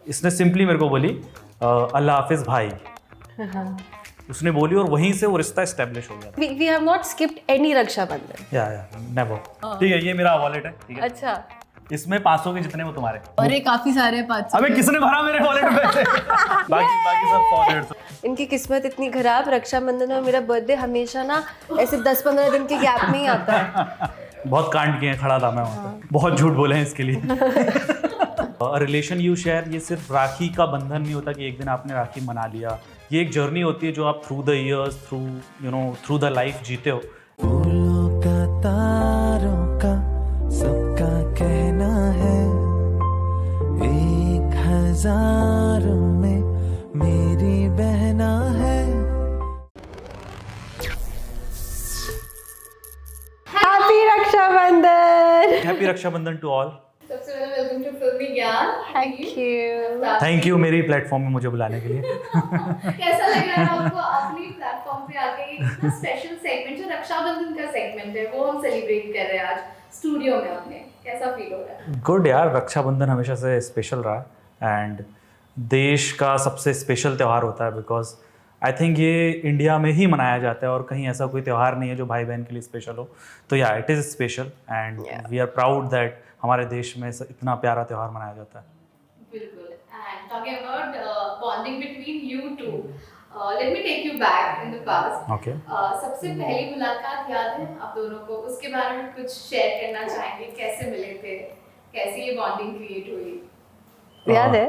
इसने सिंपली मेरे को बोली अल्लाह हाफिज भाई। उसने बोली और वहीं से वो रिश्ता एस्टेब्लिश हो गया था। We have not skipped any Rakshabandhan. Yeah never. ठीक है, ये मेरा वॉलेट है, ठीक है। अच्छा, इसमें 500 के जितने वो तुम्हारे। अरे काफी सारे 500। अबे किसने भरा मेरे वॉलेट में पैसे? बाकी सब 100-150। इनकी किस्मत इतनी खराब, रक्षाबंधन और मेरा बर्थडे हमेशा ना ऐसे 10-15 दिन के गैप में ही आता है। बहुत कांड किए हैं, खड़ा था मैं वहाँ पे। बहुत झूठ बोले हैं इसके लिए। रिलेशन यू शेयर, ये सिर्फ राखी का बंधन नहीं होता कि एक दिन आपने राखी मना लिया। ये एक जर्नी होती है जो आप through the years, through the life जीते हो। फूलों का, तारों का, सबका कहना है 1000 में मेरी बहना है। Happy Rakshabandhan. Happy Rakshabandhan to all. सबसे पहले वेलकम टू फिल्मी ज्ञान। थैंक यू मेरी प्लेटफॉर्म में मुझे बुलाने के लिए। कैसा लग रहा है आपको अपनी प्लेटफॉर्म पे आके इतना स्पेशल सेगमेंट जो रक्षाबंधन का सेगमेंट है वो हम सेलिब्रेट कर रहे हैं आज स्टूडियो में अपने, कैसा फील हो रहा है? गुड यार, रक्षाबंधन हमेशा से स्पेशल रहा एंड देश का सबसे स्पेशल त्यौहार होता है बिकॉज आई थिंक ये इंडिया में ही मनाया जाता है और कहीं ऐसा कोई त्यौहार नहीं है जो भाई बहन के लिए स्पेशल हो। तो yeah it is special and we are proud that हमारे देश में इतना प्यारा त्यौहार मनाया जाता है। बिल्कुल। And talking about bonding between you two, let me take you back in the past. Okay. सबसे पहली मुलाकात याद है आप दोनों को? उसके बारे में कुछ शेयर करना चाहेंगे? कैसे मिले थे, कैसे ये बॉन्डिंग क्रिएट हुई? याद है?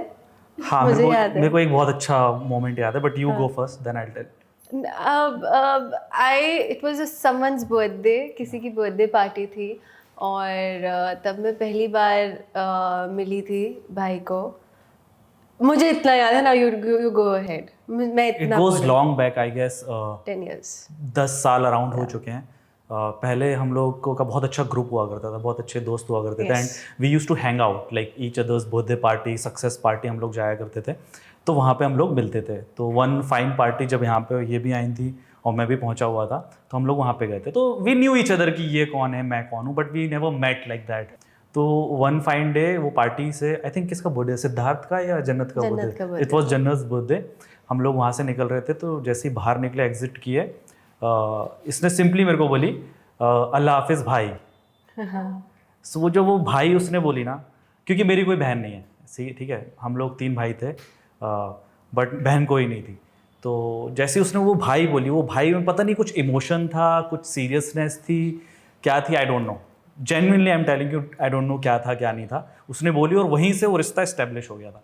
हाँ, मुझे याद है। मेरे को एक बहुत अच्छा मोमेंट याद है, but you go first then I tell. It was someone's birthday, किसी की बर्थडे पार्टी थी और तब मैं पहली बार मिली थी भाई को। मुझे इतना याद है ना, यू गो अहेड। मैं इट इतना goes long back, I guess 10 years। 10 साल अराउंड हो चुके हैं। पहले हम लोग का बहुत अच्छा ग्रुप हुआ करता था, बहुत अच्छे दोस्त हुआ करते थे and we use to hang out like each others birthday party, success party हम लोग जाया करते थे। तो वहाँ पे हम लोग मिलते थे। तो वन फाइन पार्टी जब यहाँ पे ये भी आई थी और मैं भी पहुँचा हुआ था तो हम लोग वहाँ पे गए थे। तो वी न्यू ईच अदर कि ये कौन है मैं कौन हूँ, but we never met like that. तो वन फाइन डे वो पार्टी से, आई थिंक किसका बर्थडे, सिद्धार्थ का या जन्नत का birthday? It was Jannat birthday. हम लोग वहाँ से निकल रहे थे तो जैसे ही बाहर निकले, एग्जिट किए, इसने सिंपली मेरे को बोली अल्लाह हाफिज भाई। सो वो जो वो भाई उसने बोली ना, क्योंकि मेरी कोई बहन नहीं है, सही, ठीक है, हम लोग 3 भाई थे बट बहन कोई नहीं थी। तो जैसे उसने वो भाई बोली, वो भाई में पता नहीं कुछ इमोशन था, कुछ सीरियसनेस थी, क्या थी आई don't no. Genuinely I am telling you, I don't no क्या था क्या नहीं था। उसने बोली और वहीं से वो रिश्ता एस्टेब्लिश हो गया था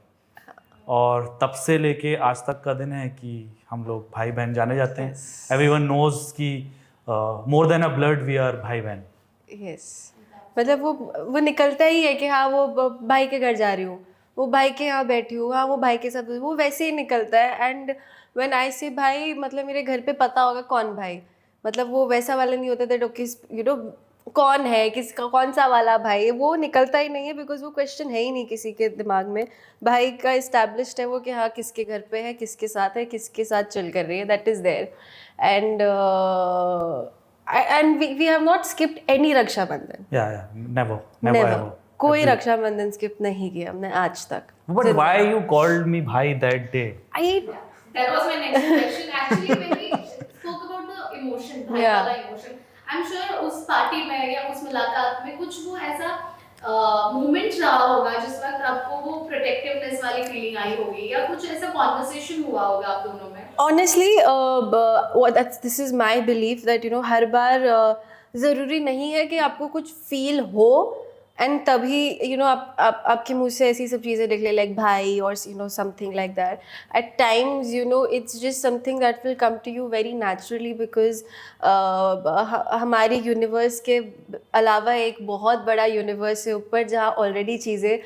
और तब से लेके आज तक का दिन है कि हम लोग भाई बहन जाने जाते हैं। एवरीवन नोज कि more than a blood we are भाई बहन। यस, मतलब वो निकलता ही है कि हाँ वो भाई के घर जा रही हूँ, वो भाई के यहाँ बैठी हूँ, हाँ वो भाई के साथ, वो वैसे ही निकलता है। एंड व्हेन आई से भाई, मतलब मेरे घर पे पता होगा कौन भाई, मतलब वो वैसा वाला नहीं होता था किस यू नो कौन है, किसका कौन सा वाला भाई, वो निकलता ही नहीं है बिकॉज वो क्वेश्चन है ही नहीं किसी के दिमाग में। भाई का इस्टेब्लिश्ड है वो कि हाँ किसके घर पे है, किसके साथ है, किसके साथ चल कर रही है, that is there. And we have not skipped any Rakshabandhan. Yeah never ever. कोई रक्षाबंधन स्किप नहीं किया हमने आज तक। But why you called me भाई that day? That was my next question. Actually, when we spoke about the emotion, भाई वाला emotion, I'm sure उस पार्टी में या उस मुलाकात में कुछ वो ऐसा मोमेंट रहा होगा जिस वक्त आपको वो प्रोटेक्टिवनेस वाली फीलिंग आई होगी या कुछ ऐसा कॉन्वर्सेशन हुआ होगा आप दोनों में। Honestly, this is my belief that हर बार ज़रूरी नहीं है कि आपको कुछ फील हो एंड तभी आपके मुंह से ऐसी सब चीज़ें निकले लाइक भाई और something like that. At times it's just something that will come to you very naturally because हमारी यूनिवर्स के अलावा एक बहुत बड़ा यूनिवर्स है ऊपर जहाँ ऑलरेडी चीज़ें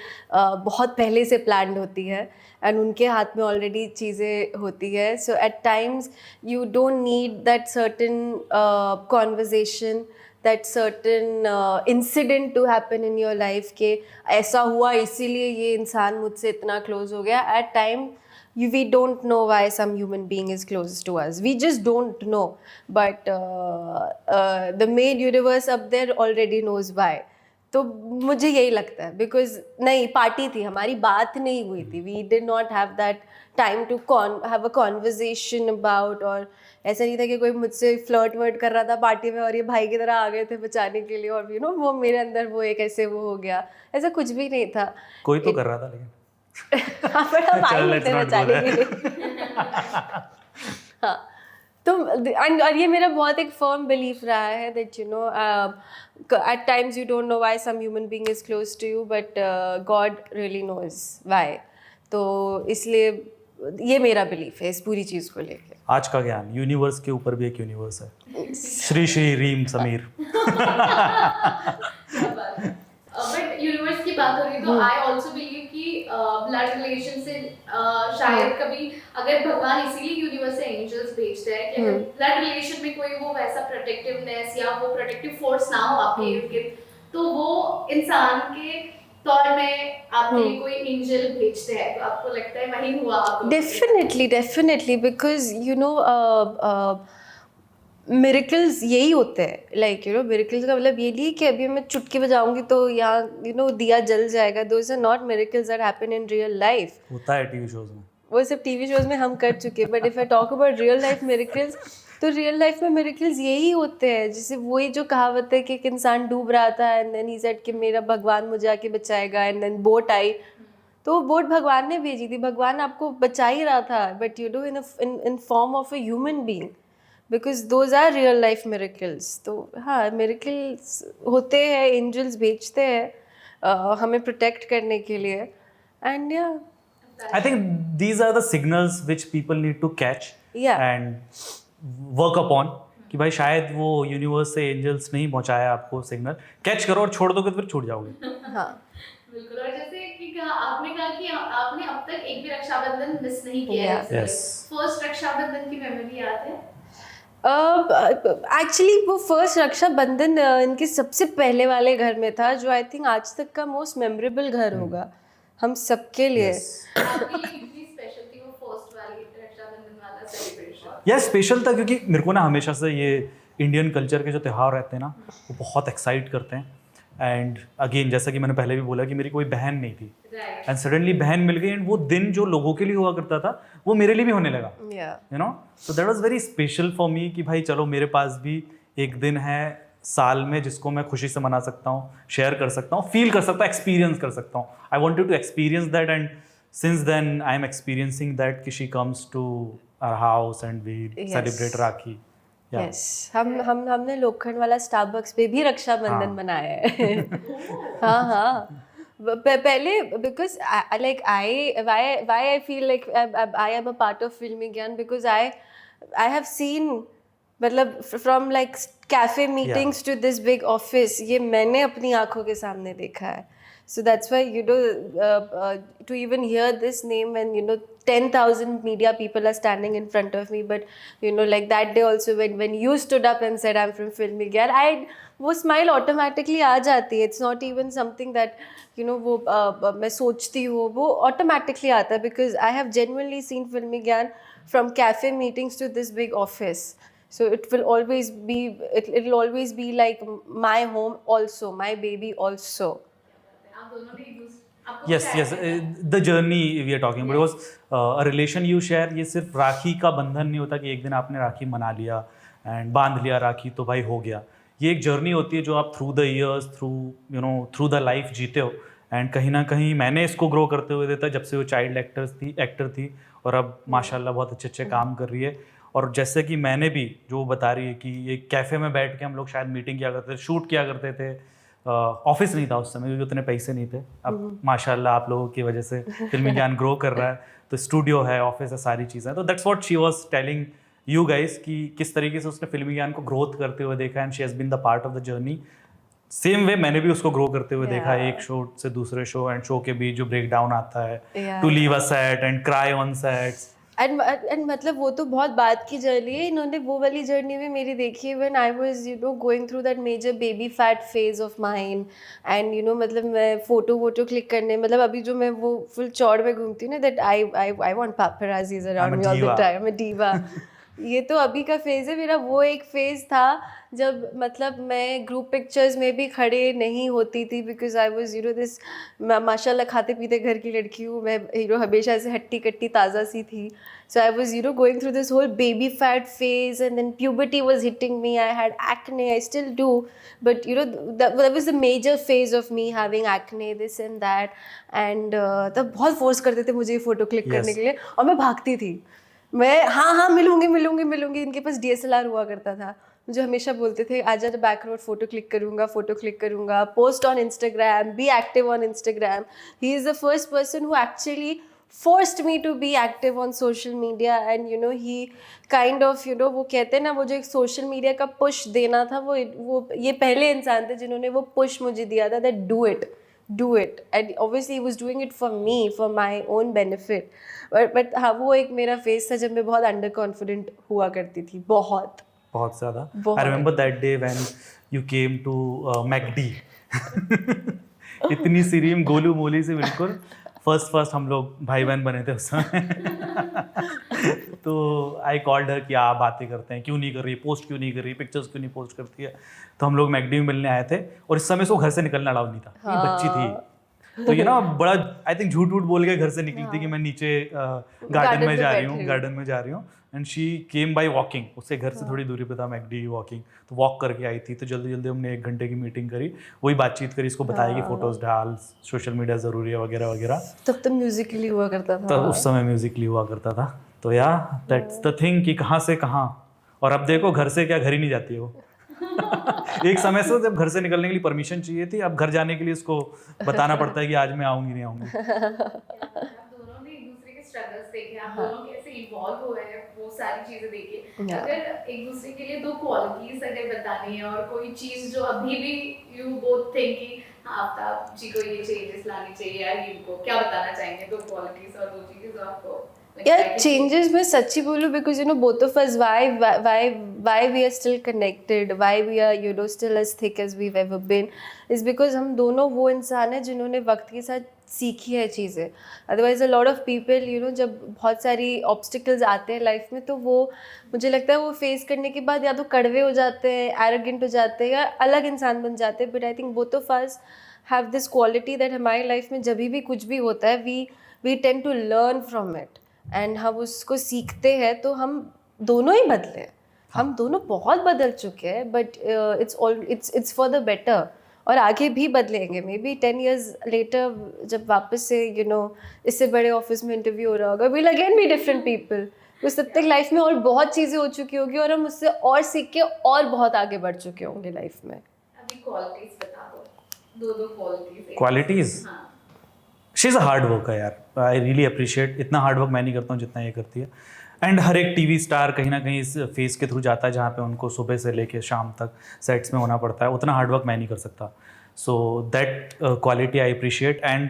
बहुत पहले से प्लान्ड होती है एंड उनके हाथ में ऑलरेडी चीज़ें होती है। So at times you don't need that certain conversation, that certain incident to happen in your life के ऐसा हुआ इसीलिए ये इंसान मुझसे इतना close हो गया। At time we don't know why some human being is closest to us, we just don't know, but the main universe up there already knows why। तो मुझे यही लगता है, बिकॉज नहीं पार्टी थी, हमारी बात नहीं हुई थी, we did not have that time to have a conversation about, और ऐसा नहीं था कि कोई मुझसे फ्लर्ट वर्ट कर रहा था पार्टी में और ये भाई की तरह आ गए थे बचाने के लिए, और वो मेरे अंदर वो एक ऐसे वो हो गया, ऐसा कुछ भी नहीं था। कोई तो कर रहा था लेकिन हाँ, पर हम आए चलो, नहीं let's थे not go बचाने there. के लिए। हाँ, तो और ये मेरा बहुत एक फर्म बिलीफ रहा है that at times you don't know why some human being is close to you, but God really knows why. तो इसलिए ये मेरा बिलीफ है इस पूरी चीज़ को लेके। आज का ज्ञान, यूनिवर्स के ऊपर भी एक यूनिवर्स है, श्री श्री रीम समीर। बट यूनिवर्स की बात हो रही तो आई ऑल्सो बिलीव कि ब्लड रिलेशन से शायद कभी अगर भगवान इसीलिए यूनिवर्स से एंजल्स भेजते हैं कि अगर ब्लड रिलेशन में कोई वो वैसा प्रोटेक्टिवनेस या वो प्रोटेक्टिव फोर्स ना हो आपके इर्द गिर्द, तो वो इंसान के तौर में आपके लिए कोई एंजल भेजते हैं, तो आपको लगता है वही हुआ आपको? डेफिनेटली बिकॉज मिरेकल्स यही होते हैं, लाइक मिरेकल्स का मतलब ये नहीं कि अभी मैं चुटकी बजाऊंगी तो यहाँ दिया जल जाएगा। Those are not miracles that happen in real life. होता है टीवी शोज में, वो सब टीवी शोज में हम कर चुके, but if I talk about real life miracles, तो रियल लाइफ में मिरेकल्स यही होते हैं। जैसे वही जो कहावत है कि एक इंसान डूब रहा था एंड देन ही सेड कि मेरा भगवान मुझे आके बचाएगा, एंड देन बोट आई, तो वो बोट भगवान ने भेजी थी, भगवान आपको बचा ही रहा था, but in form of a human being, because those are real life miracles. तो हाँ, मिरेकल्स होते हैं, एंजल्स भेजते हैं हमें प्रोटेक्ट करने के लिए, एंड या I think these are the signals which people need to catch Yeah. and work upon, कि भाई शायद वो यूनिवर्स से एंजल्स नहीं पहुंचाया आपको सिग्नल, कैच करो और छोड़ दोगे तो फिर छूट जाओगे। हाँ बिल्कुल। और जैसे कि आपने कहा कि आपने अब तक एक भी रक्षाबंधन मिस नहीं किया है। Yes. फर्स्ट रक्षाबंधन की मेमोरी याद है? एक्चुअली वो फर्स्ट रक्षाबंधन इनके सबसे पहले वाले घर में था, जो आई थिंक आज तक का मोस्ट मेमोरेबल घर होगा हम सबके लिए। आपके लिए कितनी स्पेशल थी वो फर्स्ट वाली रक्षाबंधन वाला सेलिब्रेशन? यह स्पेशल था क्योंकि मेरे को ना हमेशा से ये इंडियन कल्चर के जो त्यौहार रहते हैं ना, वो बहुत एक्साइट करते हैं। एंड अगेन जैसा कि मैंने पहले भी बोला कि मेरी कोई बहन नहीं थी, राइट। एंड सडनली बहन मिल गई, एंड वो दिन जो लोगों के लिए हुआ करता था वो मेरे लिए भी होने लगा, you know. So that was very special for me कि भाई चलो मेरे पास भी एक दिन है साल में जिसको मैं खुशी से मना सकता हूँ, शेयर कर सकता हूँ, फील कर सकता हूँ, एक्सपीरियंस कर सकता हूँ। I wanted to experience that, and since then I am experiencing that कि she comes to our house and we celebrate Rakhi. Yes, हमने लोखंड वाला स्टारबक्स पे भी रक्षाबंधन मनाया है। हाँ हाँ, पहले because like why I feel like I am a part of फिल्मी ज्ञान, because I have seen, मतलब from like cafe meetings to this big office, ये मैंने अपनी आंखों के सामने देखा है। So that's why to even hear this name, and 10,000 media people are standing in front of me, but like that day also when you stood up and said I'm from Filmi Gyan, वो smile automatically आ जाती है। It's not even something that वो मैं सोचती हूँ, वो automatically आता है, because I have genuinely seen Filmi Gyan from cafe meetings to this big office. So it will always be like my home also, my baby also. Yes, the journey we are talking about, because a relation you share, ये सिर्फ राखी का बंधन नहीं होता कि एक दिन आपने राखी मना लिया एंड बांध लिया राखी तो भाई हो गया। ये एक जर्नी होती है जो आप through the years, through the life जीते हो। एंड कहीं ना कहीं मैंने इसको ग्रो करते हुए देखा जब से वो चाइल्ड एक्टर थी और अब माशाल्लाह बहुत अच्छे अच्छे काम कर रही है। और जैसे कि मैंने भी जो बता रही है कि एक कैफ़े में बैठ के हम लोग शायद मीटिंग किया करते थे, शूट किया करते थे, ऑफिस नहीं था उस समय क्योंकि उतने पैसे नहीं थे। अब माशाल्लाह आप लोगों की वजह से फिल्मी ज्ञान ग्रो कर रहा है, तो स्टूडियो है, ऑफिस है, सारी चीज़ें। तो that's what she was telling you guys कि किस तरीके से उसने फिल्मी ज्ञान को ग्रोथ करते हुए देखा, and she has been the part of the journey. Same way मैंने भी उसको ग्रो करते हुए देखा, एक शो से दूसरे शो, एंड शो के बीच जो ब्रेक डाउन आता है, to leave a set and cry on sets. And मतलब वो तो बहुत बात की जर्नी है, इन्होंने वो वाली जर्नी भी मेरी देखी है when I was going through that major baby fat phase of mine. And मतलब मैं फोटो क्लिक करने, मतलब अभी जो मैं वो फुल चौड़ में घूमती हूँ ना, that I want paparazzis around me all the time, मैं डीवा। ये तो अभी का फेज़ है। मेरा वो एक फेज़ था जब मतलब मैं ग्रुप पिक्चर्स में भी खड़े नहीं होती थी, बिकॉज आई वाज दिस माशाल्लाह खाते पीते घर की लड़की हूँ मैं, हमेशा से हट्टी कट्टी ताज़ा सी थी। So I was going through this whole baby fat phase, and then puberty was hitting me, I had acne, I still do, but that was the major phase of me having acne, this and that, and तब बहुत force करते थे मुझे photo click करने के लिए, और मैं भागती थी। मैं हाँ मिलूंगी, इनके पास DSLR हुआ करता था, मुझे हमेशा बोलते थे आजा तो बैक रोड फ़ोटो क्लिक करूँगा, post on Instagram, be active on Instagram. He is the first person who actually forced me to be active on social media, and he kind of वो कहते हैं ना, वो जो एक सोशल मीडिया का push देना था, वो ये पहले इंसान थे जिन्होंने वो पुश मुझे दिया था, that do it, and obviously he was doing it for me, for my own benefit, but हाँ, वो एक मेरा फेस था जब मैं बहुत अंडर कॉन्फिडेंट हुआ करती थी, बहुत ज़्यादा। बहुत। I remember that day when you came to McD, इतनी सीरीम गोलू मोली से बिल्कुल फर्स्ट हम लोग भाई बहन बने थे उस समय। तो आई कॉल्ड हर कि आप बातें करते हैं, क्यों नहीं कर रही, पोस्ट क्यों नहीं कर रही, पिक्चर्स क्यों नहीं पोस्ट करती है। तो हम लोग मैकडी में मिलने आए थे, और इस समय उसको घर से निकलना अलाउ नहीं था, ये बच्ची थी। तो बड़ा आई थिंक झूठ बोल के घर से निकली थी कि मैं नीचे गार्डन में जा रही हूँ, and she came by walking, उससे घर से थोड़ी दूरी पे था मैकडी, वॉकिंग, तो वॉक करके आई थी। तो जल्दी हमने 1 घंटे की मीटिंग करी, वही बातचीत करी, इसको बताया कि फोटोज डाल, सोशल मीडिया ज़रूरी है वगैरह वगैरह। तब तो म्यूजिकली हुआ करता था, तब उस समय म्यूजिकली हुआ करता था। तो दैट्स द थिंग कि कहाँ से कहाँ, और अब देखो घर से क्या, घर ही नहीं जाती है वो। एक समय से जब घर से निकलने के लिए परमिशन चाहिए थी, अब घर जाने के लिए उसको बताना पड़ता है कि आज मैं आऊँगी नहीं आऊँगी। दोनों ने एक दूसरे के स्ट्रगल्स देखे, आप दोनों कैसे इवॉल्व हुए हैं, वो सारी चीजें देखी। अगर एक दूसरे के लिए 2 क्वालिटीज अगर बतानी है, और कोई चीज जो अभी भी यू बोथ थिंक कि आफ्ताब जी को ये चेंजेस लानी चाहिए, या इनको क्या बताना चाहेंगे, 2 क्वालिटीज और 2 चीजें जो आपको Yeah, changes मैं सच्ची बोलूँ, because both of us, why we are still connected, why we are still as thick as we've ever been, is because हम दोनों वो इंसान हैं जिन्होंने वक्त के साथ सीखी है चीज़ें। Otherwise a lot of people जब बहुत सारी ऑब्स्टिकल्स आते हैं लाइफ में, तो वो मुझे लगता है वो फेस करने के बाद या तो कड़वे हो जाते हैं, एरोगेंट हो जाते हैं, या अलग इंसान बन जाते हैं। But I think both of us have this quality that हमारी लाइफ में जब भी कुछ भी होता है, we tend to learn from it, and हम उसको सीखते हैं। तो हम दोनों ही बदले हैं, हम दोनों बहुत बदल चुके हैं, but it's for the better, और आगे भी बदलेंगे। मे बी 10 years लेटर जब वापस से इससे बड़े ऑफिस में इंटरव्यू हो रहा होगा, will again be different people, उस तब तक लाइफ में और बहुत चीज़ें हो चुकी होगी, और हम उससे और सीख के और बहुत आगे बढ़ चुके होंगे लाइफ में। अभी क्वालिटीज बता दो, 2 qualities. She is a hard worker यार, आई रियली अप्रिशिएट। इतना हार्ड वर्क मैं नहीं करता हूँ जितना ये करती है। एंड हर एक टीवी स्टार कहीं ना कहीं इस फेस के थ्रू जाता है जहाँ पे उनको सुबह से लेके शाम तक सेट्स में होना पड़ता है, उतना हार्ड वर्क मैं नहीं कर सकता। So that quality I appreciate. And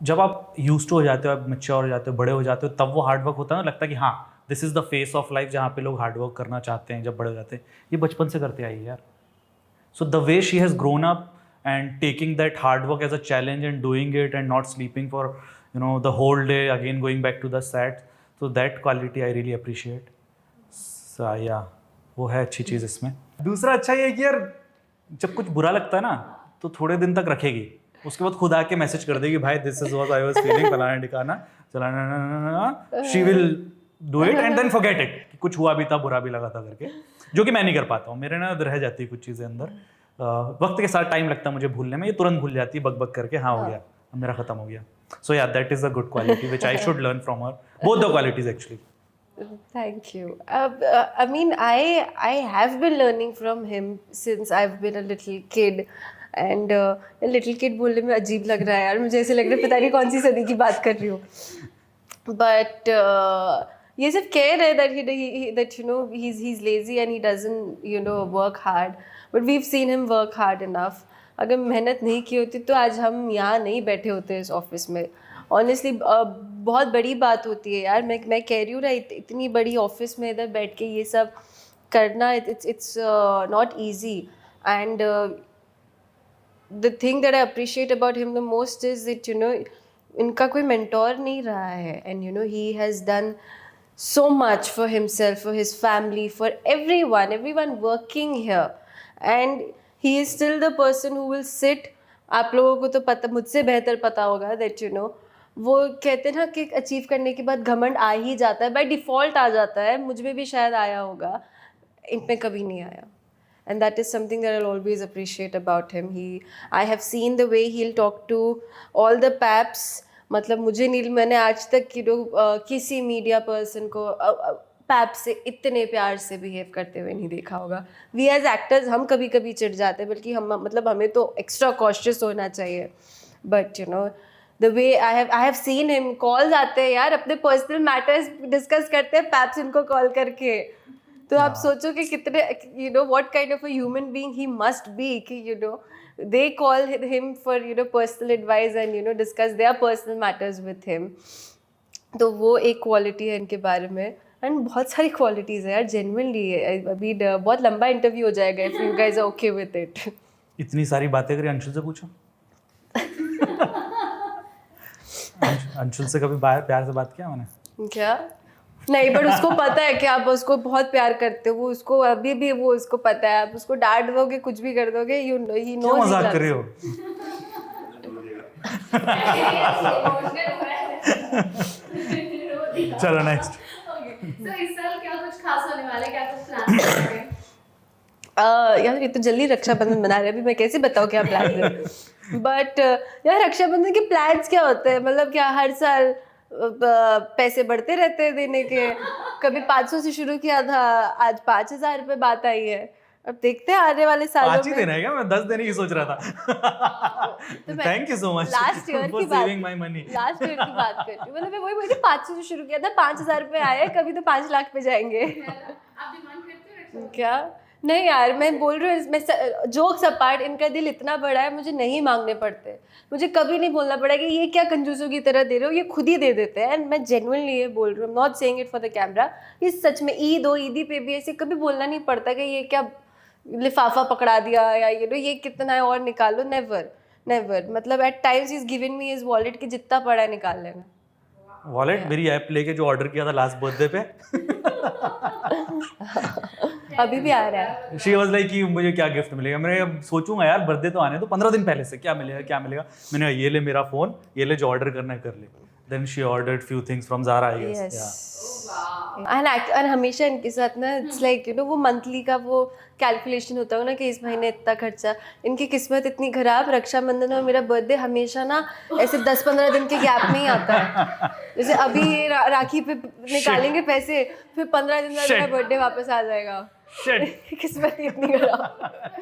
जब आप यूज टू हो जाते हो, आप मैच्योर हो जाते हो, बड़े हो जाते हो, तब वो हार्ड वर्क होता है ना, लगता है कि हाँ this is the face of life, जहाँ पे लोग हार्ड वर्क करना चाहते हैं जब बड़े हो जाते हैं। ये बचपन से करते आई है यार। So the way she has grown up and taking that hard work as a challenge and doing it and not sleeping for the whole day, again going back to the set, so that quality I really appreciate. So yeah, वो है अच्छी चीज़ इसमें। दूसरा अच्छा ये है कि यार जब कुछ बुरा लगता है ना, तो थोड़े दिन तक रखेगी, उसके बाद खुद आके मैसेज कर देगी, भाई this is what I was feeling, फलाना ठिकाना चलाना, she will do it and then forget it, कि कुछ हुआ भी था, बुरा भी लगा था करके, जो कि मैं नहीं कर पाता हूँ। मेरे ना रह जाती है कुछ चीज़ें अंदर, वक्त के साथ टाइम लगता है मुझे भूलने में, ये तुरंत भूल जाती है बक बक करके, हाँ हो गया, मेरा खत्म हो गया। सो या that is a good quality which I should learn from her, both the qualities actually. Thank you. I mean, I have been learning from him since I've been a little kid, and little kid बोलने में अजीब लग रहा है यार, मुझे ऐसे लग रहा है पता नहीं कौन सी सदी की बात कर रही हूँ। But ये सिर्फ कह रहे that he's lazy and he doesn't work hard, but we've seen him work hard enough. अगर मेहनत नहीं की होती तो आज हम यहाँ नहीं बैठे होते इस ऑफिस में। ऑनेस्टली बहुत बड़ी बात होती है यार, मैं कह रही हूँ ना, इतनी बड़ी ऑफिस में इधर बैठ के ये सब करना, it's not easy. And the thing that I appreciate about him the most is it इनका कोई मेंटोर नहीं रहा है, and he has done so much for himself, for his family, for everyone working here, and he is still the person who will sit. आप लोगों को तो पता, मुझसे बेहतर पता होगा that you know, वो कहते हैं ना कि अचीव करने के बाद घमंड आ ही जाता है, बाय डिफ़ॉल्ट आ जाता है, मुझ में भी शायद आया होगा, इन पे कभी नहीं आया. And that is something that I'll always appreciate about him. I have seen the way he'll talk to all the paps. मतलब मुझे नील, मैंने आज तक किसी मीडिया पर्सन को पैप से इतने प्यार से बिहेव करते हुए नहीं देखा होगा. वी एज एक्टर्स हम कभी कभी चिढ़ जाते हैं, बल्कि हम मतलब हमें तो एक्स्ट्रा कॉशियस होना चाहिए. But you know the way I have seen him, calls आते हैं यार, अपने पर्सनल मैटर्स डिस्कस करते हैं पैप्स इनको कॉल करके. तो आप सोचो कि कितने, you know, what kind of a human being he must be कि you know they call him for you know personal advice and you know discuss their personal matters with him. तो वो एक क्वालिटी है इनके बारे में, and बहुत सारी क्वालिटीज़ है यार, जेन्युइनली. अभी बहुत लंबा इंटरव्यू हो जाएगा if you guys are okay with it. इतनी सारी बातें करी, अंशुल से पूछो. अंशुल से कभी प्यार से बात किया मैंने? क्या नहीं, बट उसको पता है कि आप उसको बहुत प्यार करते हो. वो उसको अभी भी वो उसको पता है. आप उसको डांट दोगे, कुछ भी कर दोगे, यू नो ही नोस. मजाक कर रहे हो? चलो नेक्स्ट. तो इस साल क्या कुछ खास होने वाला है, क्या कुछ प्लान कर रहे हैं? यार ये तो जल्दी रक्षाबंधन बना रहे हैं, अभी मैं कैसे बताऊँ क्या प्लान है. बट यार रक्षाबंधन के प्लान्स क्या होते हैं, मतलब क्या हर साल पैसे बढ़ते रहते हैं देने के. कभी 500 से शुरू किया था, आज 5000 रुपये बात आई है. अब देखते हैं आने वाले सालों में. 5 ही देना है क्या? मैं 10 देने की सोच रहा था. Thank you so much last year की बात, saving my money. Last year की बात कर रही हूँ, मतलब मैं वही बोली 500 से शुरू किया था, 5000 रुपये आए, कभी तो 5 लाख पे जाएंगे. आप डिमांड करते हो क्या? नहीं यार, मैं बोल रही हूँ, मैं जोक्स अपार्ट, इनका दिल इतना बड़ा है, मुझे नहीं मांगने पड़ते. मुझे कभी नहीं बोलना पड़ा कि ये क्या कंजूसों की तरह दे रहे हो, ये खुद ही दे देते हैं. एंड मैं जेन्युइनली ये बोल रही हूँ, not saying it for the camera. ये सच में ईदी पे भी ऐसे कभी बोलना नहीं पड़ता कि ये क्या लिफाफा पकड़ा दिया या ये ये कितना है और निकालो. नेवर. मतलब at times is given me his wallet कि जितना पड़ा है निकाल लेना. वॉलेट मेरी ऐप लेके जो ऑर्डर किया था लास्ट बर्थडे पे. अभी भी आ रहा है. शी वाज लाइक कि मुझे क्या गिफ्ट मिलेगा. मैं अब सोचूंगा यार, बर्थडे तो आने तो 15 दिन पहले से क्या मिलेगा. मैंने कहा ये ले मेरा फोन, ये ले जो ऑर्डर करना है कर ले. Then she ordered few things from Zara I guess. And हमेशा इनके साथ ना इट्स लाइक यू नो वो मंथली का वो कैलकुलेशन होता है ना कि इस महीने इतना खर्चा. इनकी किस्मत इतनी खराब, रक्षाबंधन और मेरा बर्थडे हमेशा ना ऐसे 10-15 दिन के गैप में ही आता है. जैसे अभी राखी पे निकालेंगे पैसे, फिर 15 दिन बाद मेरा बर्थडे वापस आ जाएगा. किस्मत इतनी खराब.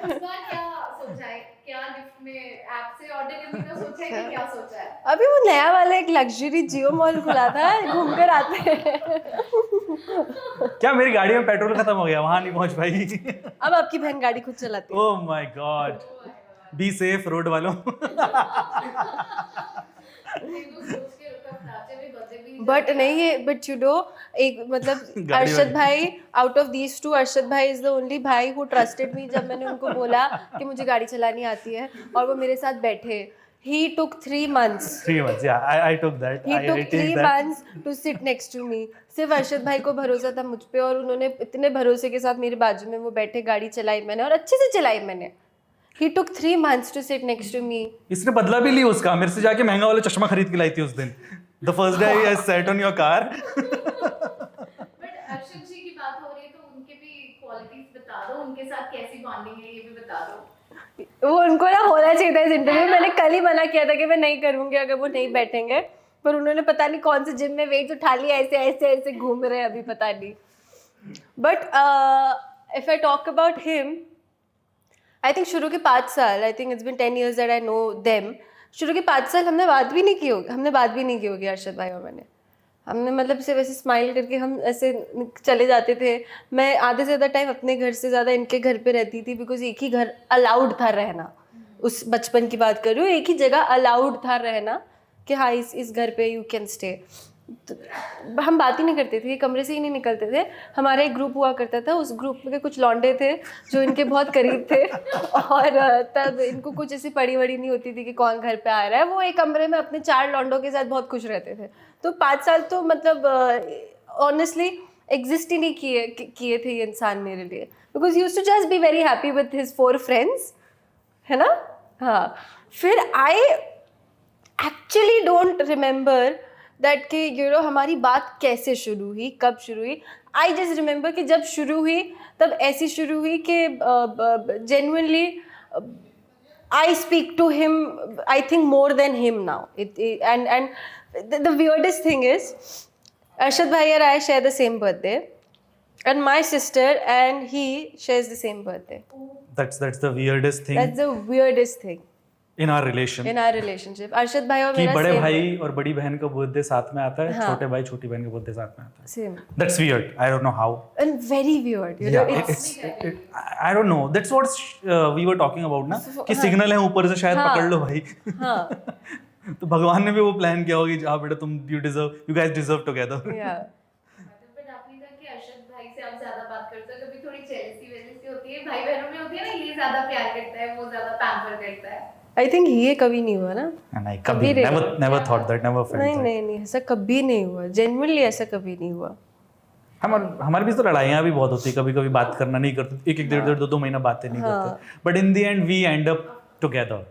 क्या सोचा है, क्या गिफ्ट में ऐप से ऑर्डर करने का सोचा है कि क्या सोचा है? अभी वो नया वाला एक लग्जरी जियो मॉल खुला था, घूम कर आते हैं. क्या मेरी गाड़ी में पेट्रोल खत्म हो गया, वहां नहीं पहुंच पाई. अब आपकी बहन गाड़ी खुद चलाती है. Oh my God. Be safe road वालों. बट नहीं है, बट यू नो एक मतलब अरशद भाई, out of these two Arshad भाई इज द ओनली भाई हु ट्रस्टेड मी. जब मैंने उनको बोला कि मुझे गाड़ी चलानी आती है और वो मेरे साथ बैठे, he took 3 months. 3 months, yeah, I took that. He took 3 months to sit next to me. सिर्फ अरशद भाई को भरोसा था मुझ पे, और उन्होंने इतने भरोसे के साथ मेरे बाजू में वो बैठे, गाड़ी चलाई मैंने और अच्छे से चलाई मैंने. He took 3 months to sit next to me. इसने बदला भी लिया उसका, मेरे से जाके महंगा वाला चश्मा खरीद के लाई थी उस दिन. The first day I sat on your car. But Arshad जी की बात हो रही है तो उनके भी क्वालिटीज बता दो, उनके साथ कैसी बॉन्डिंग है ये भी बता दो. वो उनको ना होना चाहिए था इस इंटरव्यू. मैंने कल ही मना किया था कि मैं नहीं करूँगी अगर वो नहीं बैठेंगे, पर उन्होंने पता नहीं कौन से जिम में वेट उठा लिया, ऐसे घूम रहे हैं अभी पता नहीं. But if I talk about him, I think शुरू के 5 साल, I think it's been 10 years that I know them. शुरू के 5 साल हमने बात भी नहीं की होगी अरशद भाई और मैंने. हमने मतलब सिर्फ ऐसे स्माइल करके हम ऐसे चले जाते थे. मैं आधे से ज़्यादा टाइम अपने घर से ज़्यादा इनके घर पे रहती थी, बिकॉज एक ही घर अलाउड था रहना. उस बचपन की बात कर रही हूँ, एक ही जगह अलाउड था रहना कि हाँ इस घर पे यू कैन स्टे. तो हम बात ही नहीं करते थे, कमरे से ही नहीं निकलते थे. हमारा एक ग्रुप हुआ करता था, उस ग्रुप के कुछ लौंडे थे जो इनके बहुत करीब थे, और तब इनको कुछ ऐसी पड़ी वड़ी नहीं होती थी कि कौन घर पे आ रहा है. वो एक कमरे में अपने 4 लौंडों के साथ बहुत खुश रहते थे. तो 5 साल तो मतलब ऑनेस्टली एग्जिस्ट ही नहीं किए थे ये इंसान मेरे लिए, because he used to just be very happy with his 4 friends, है ना. हाँ, फिर I actually don't remember that कि यू नो हमारी बात कैसे शुरू हुई, कब शुरू हुई. आई जस्ट रिमेंबर कि जब शुरू हुई तब ऐसी शुरू हुई कि genuinely I speak to him, I think, more than him now. And the weirdest thing is, Arshad bhai and I share the same birthday, and my sister and he shares the same birthday. That's the weirdest thing That's the weirdest thing in our relation. in our relationship. Arshad bhai और कि मेरा बड़े same भाई और बड़ी बहन का birthday साथ में आता है, हाँ. छोटे भाई छोटी बहन का बर्थडे साथ में आता है. same That's weird. I don't know how. and very weird. You know, I don't know. That's what we were talking about ना, कि सिग्नल है ऊपर से शायद हाँ. पकड़ लो भाई. हाँ, तो भगवान ने भी वो प्लान किया होगा कि हाँ बेटा तुम you guys deserve together. yeah. But आपने कहा कि अरशद भाई से आप ज्यादा बात करते हो, कभी थोड़ी जेलसी होती है, भाई बहनों में होती है ना, ये ज्यादा प्यार करता है, वो ज्यादा पैम्पर करता है. I think ये कभी नहीं हुआ ना. नहीं कभी never thought that, never felt नहीं that. नहीं ऐसा कभी नहीं हुआ. Genuinely ऐसा कभी नहीं हुआ. हमारे बीच तो लड़ाइयाँ भी बहुत होती है, कभी कभी बात करना नहीं करते, एक डेढ़ 2 महीना बातें नहीं करते, but in the end we end up together.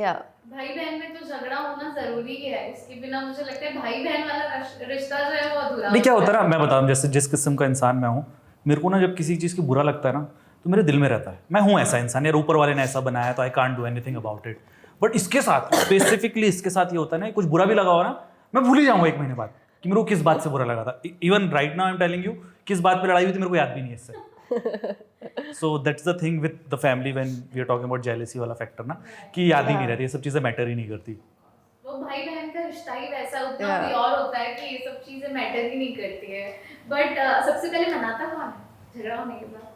Yeah. भाई बहन में तो झगड़ा होना जरूरी है, उसके बिना मुझे लगता है भाई बहन वाला रिश्ता जो है वो अधूरा. नहीं क्या होता है ना, मैं बताऊँ, जैसे जिस किस्म का इंसान मैं हूँ, मेरे को ना जब किसी चीज़ की बुरा लगता है ना तो मेरे दिल में रहता है, मैं हूँ ऐसा इंसान, यार ऊपर वाले ने ऐसा बनाया तो I can't do anything about it. But इसके साथ स्पेसिफिकली इसके साथ ये होता है ना, कुछ बुरा भी लगा हो ना, मैं भूल ही जाऊँगा 1 महीने बाद कि मेरे को किस बात से बुरा लगा था. Even right now I am telling you, किस बात पे लड़ाई हुई थी मेरे को याद भी नहीं है इससे. So that's the thing with the family when we are talking about jealousy वाला फैक्टर ना, कि याद ही नहीं रहती, ये सब चीज़ें मैटर ही नहीं करती. वो भाई बहन का रिश्ता ही वैसा उतना प्योर होता है कि ये सब चीजें मैटर ही नहीं करती है. बट सबसे पहले मनाता कौन है झगड़ा होने के बाद?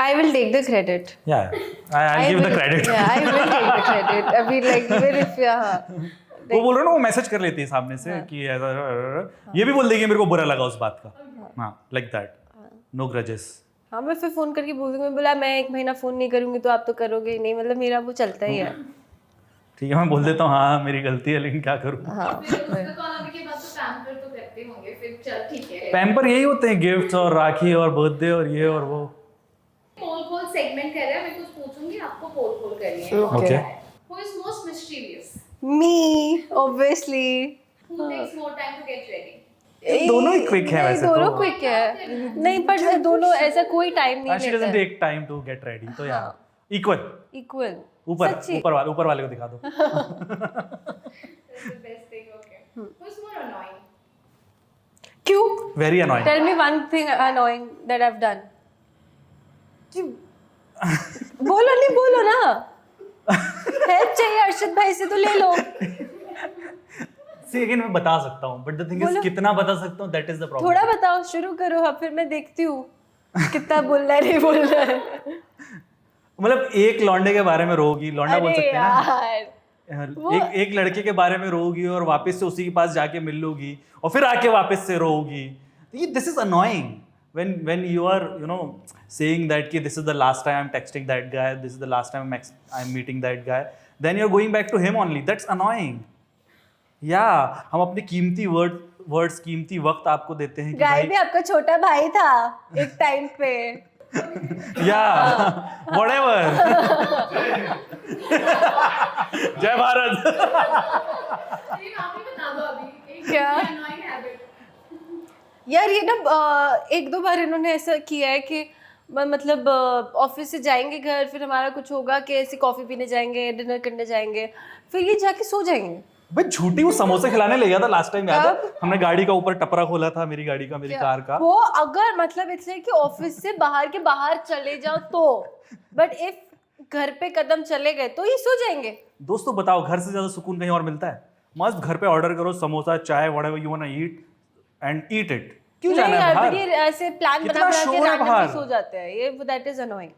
I will take the credit. Yeah, I'll give the credit. Yeah, I will take the credit. अभी like even if वो बोल रहा ना, वो मैसेज कर लेती है सामने से कि ऐसा, ये भी बोल देगी मेरे को बुरा लगा उस बात का. हाँ, like that. No grudges. हाँ, मैं फिर फोन करके बोल दूंगी, बोला मैं 1 महीना फोन नहीं करूंगी तो आप तो करोगे ही नहीं, मतलब मेरा वो चलता ही है. ठीक है, मैं बोल देता हूँ हाँ मेरी गलती है, लेकिन क्या करूँ. हाँ, फिर उसका कॉल आने के बाद तो पैम्पर तो करते होंगे, फिर चल ठीक है. पैम्पर यही होते हैं, गिफ्ट्स और राखी और बर्थडे और ये और वो. पोल सेगमेंट कर रहे हैं, मैं कुछ पूछूंगी, आपको पोल करनी है. Okay. Who is most mischievous? me obviously. Who takes more time to get ready? दोनों ही क्विक है वैसे दोनों तो. क्विक है, नहीं पर दोनों ऐसा कोई टाइम नहीं She लेते doesn't हैं. take time to get ready, तो यार इक्वल. Equal. ऊपर वाले को दिखा दो. That's the best thing. Okay. Who's more annoying? क्यों? Very annoying. Tell me one thing annoying that I've done. बोलो ना. हेल्प चाहिए अरशद भाई से तो ले लो. See again मैं बता सकता हूँ, but the thing is कितना बता सकता हूँ, that is the problem. थोड़ा बताओ, शुरू करो, हाँ फिर मैं देखती हूँ कितना बोल रहा है नहीं बोल रहा है. मतलब एक लौंडे के बारे में रोगी, लौंडा बोल सकते हैं ना. यार एक लड़के के बारे में रोगी और वापस से उसी के पास जाके मिल लोगी और फिर आके वापस से रोगी. This is annoying when you are saying that कि this is the last time I'm texting that guy, this is the last time I'm meeting that guy, then you're going back to him only. That's annoying. Yeah, हम अपने कीमती words कीमती वक्त आपको देते हैं कि गाय भाई भी आपका छोटा भाई था एक टाइम पे. Yeah, whatever. जय भारत. ये आप ही बता दो अभी. एक क्या? annoying habit. यार ये ना 1-2 बार इन्होंने ऐसा किया है कि मतलब ऑफिस से जाएंगे घर, फिर हमारा कुछ होगा कि ऐसे कॉफी पीने जाएंगे, डिनर करने जाएंगे, फिर ये जाके सो जाएंगे. भाई झूठी, वो समोसे खिलाने ले गया था लास्ट टाइम, याद है? हमने गाड़ी का ऊपर टपरा खोला था, मेरी गाड़ी का, मेरी कार का. वो अगर मतलब इसलिए कि ऑफिस से बाहर चले जाओ तो, बट इफ घर पे कदम चले गए तो ये सो जाएंगे. दोस्तों बताओ, घर से ज्यादा सुकून कहीं और मिलता है? मस्त घर पे ऑर्डर करो, समोसा, चाय, whatever you want to eat and eat it. क्यों जाना है बाहर? ये ऐसे प्लान कितना बना के शोर है रैंडमली बाहर. सो जाते हैं, ये दैट इज अनोइंग.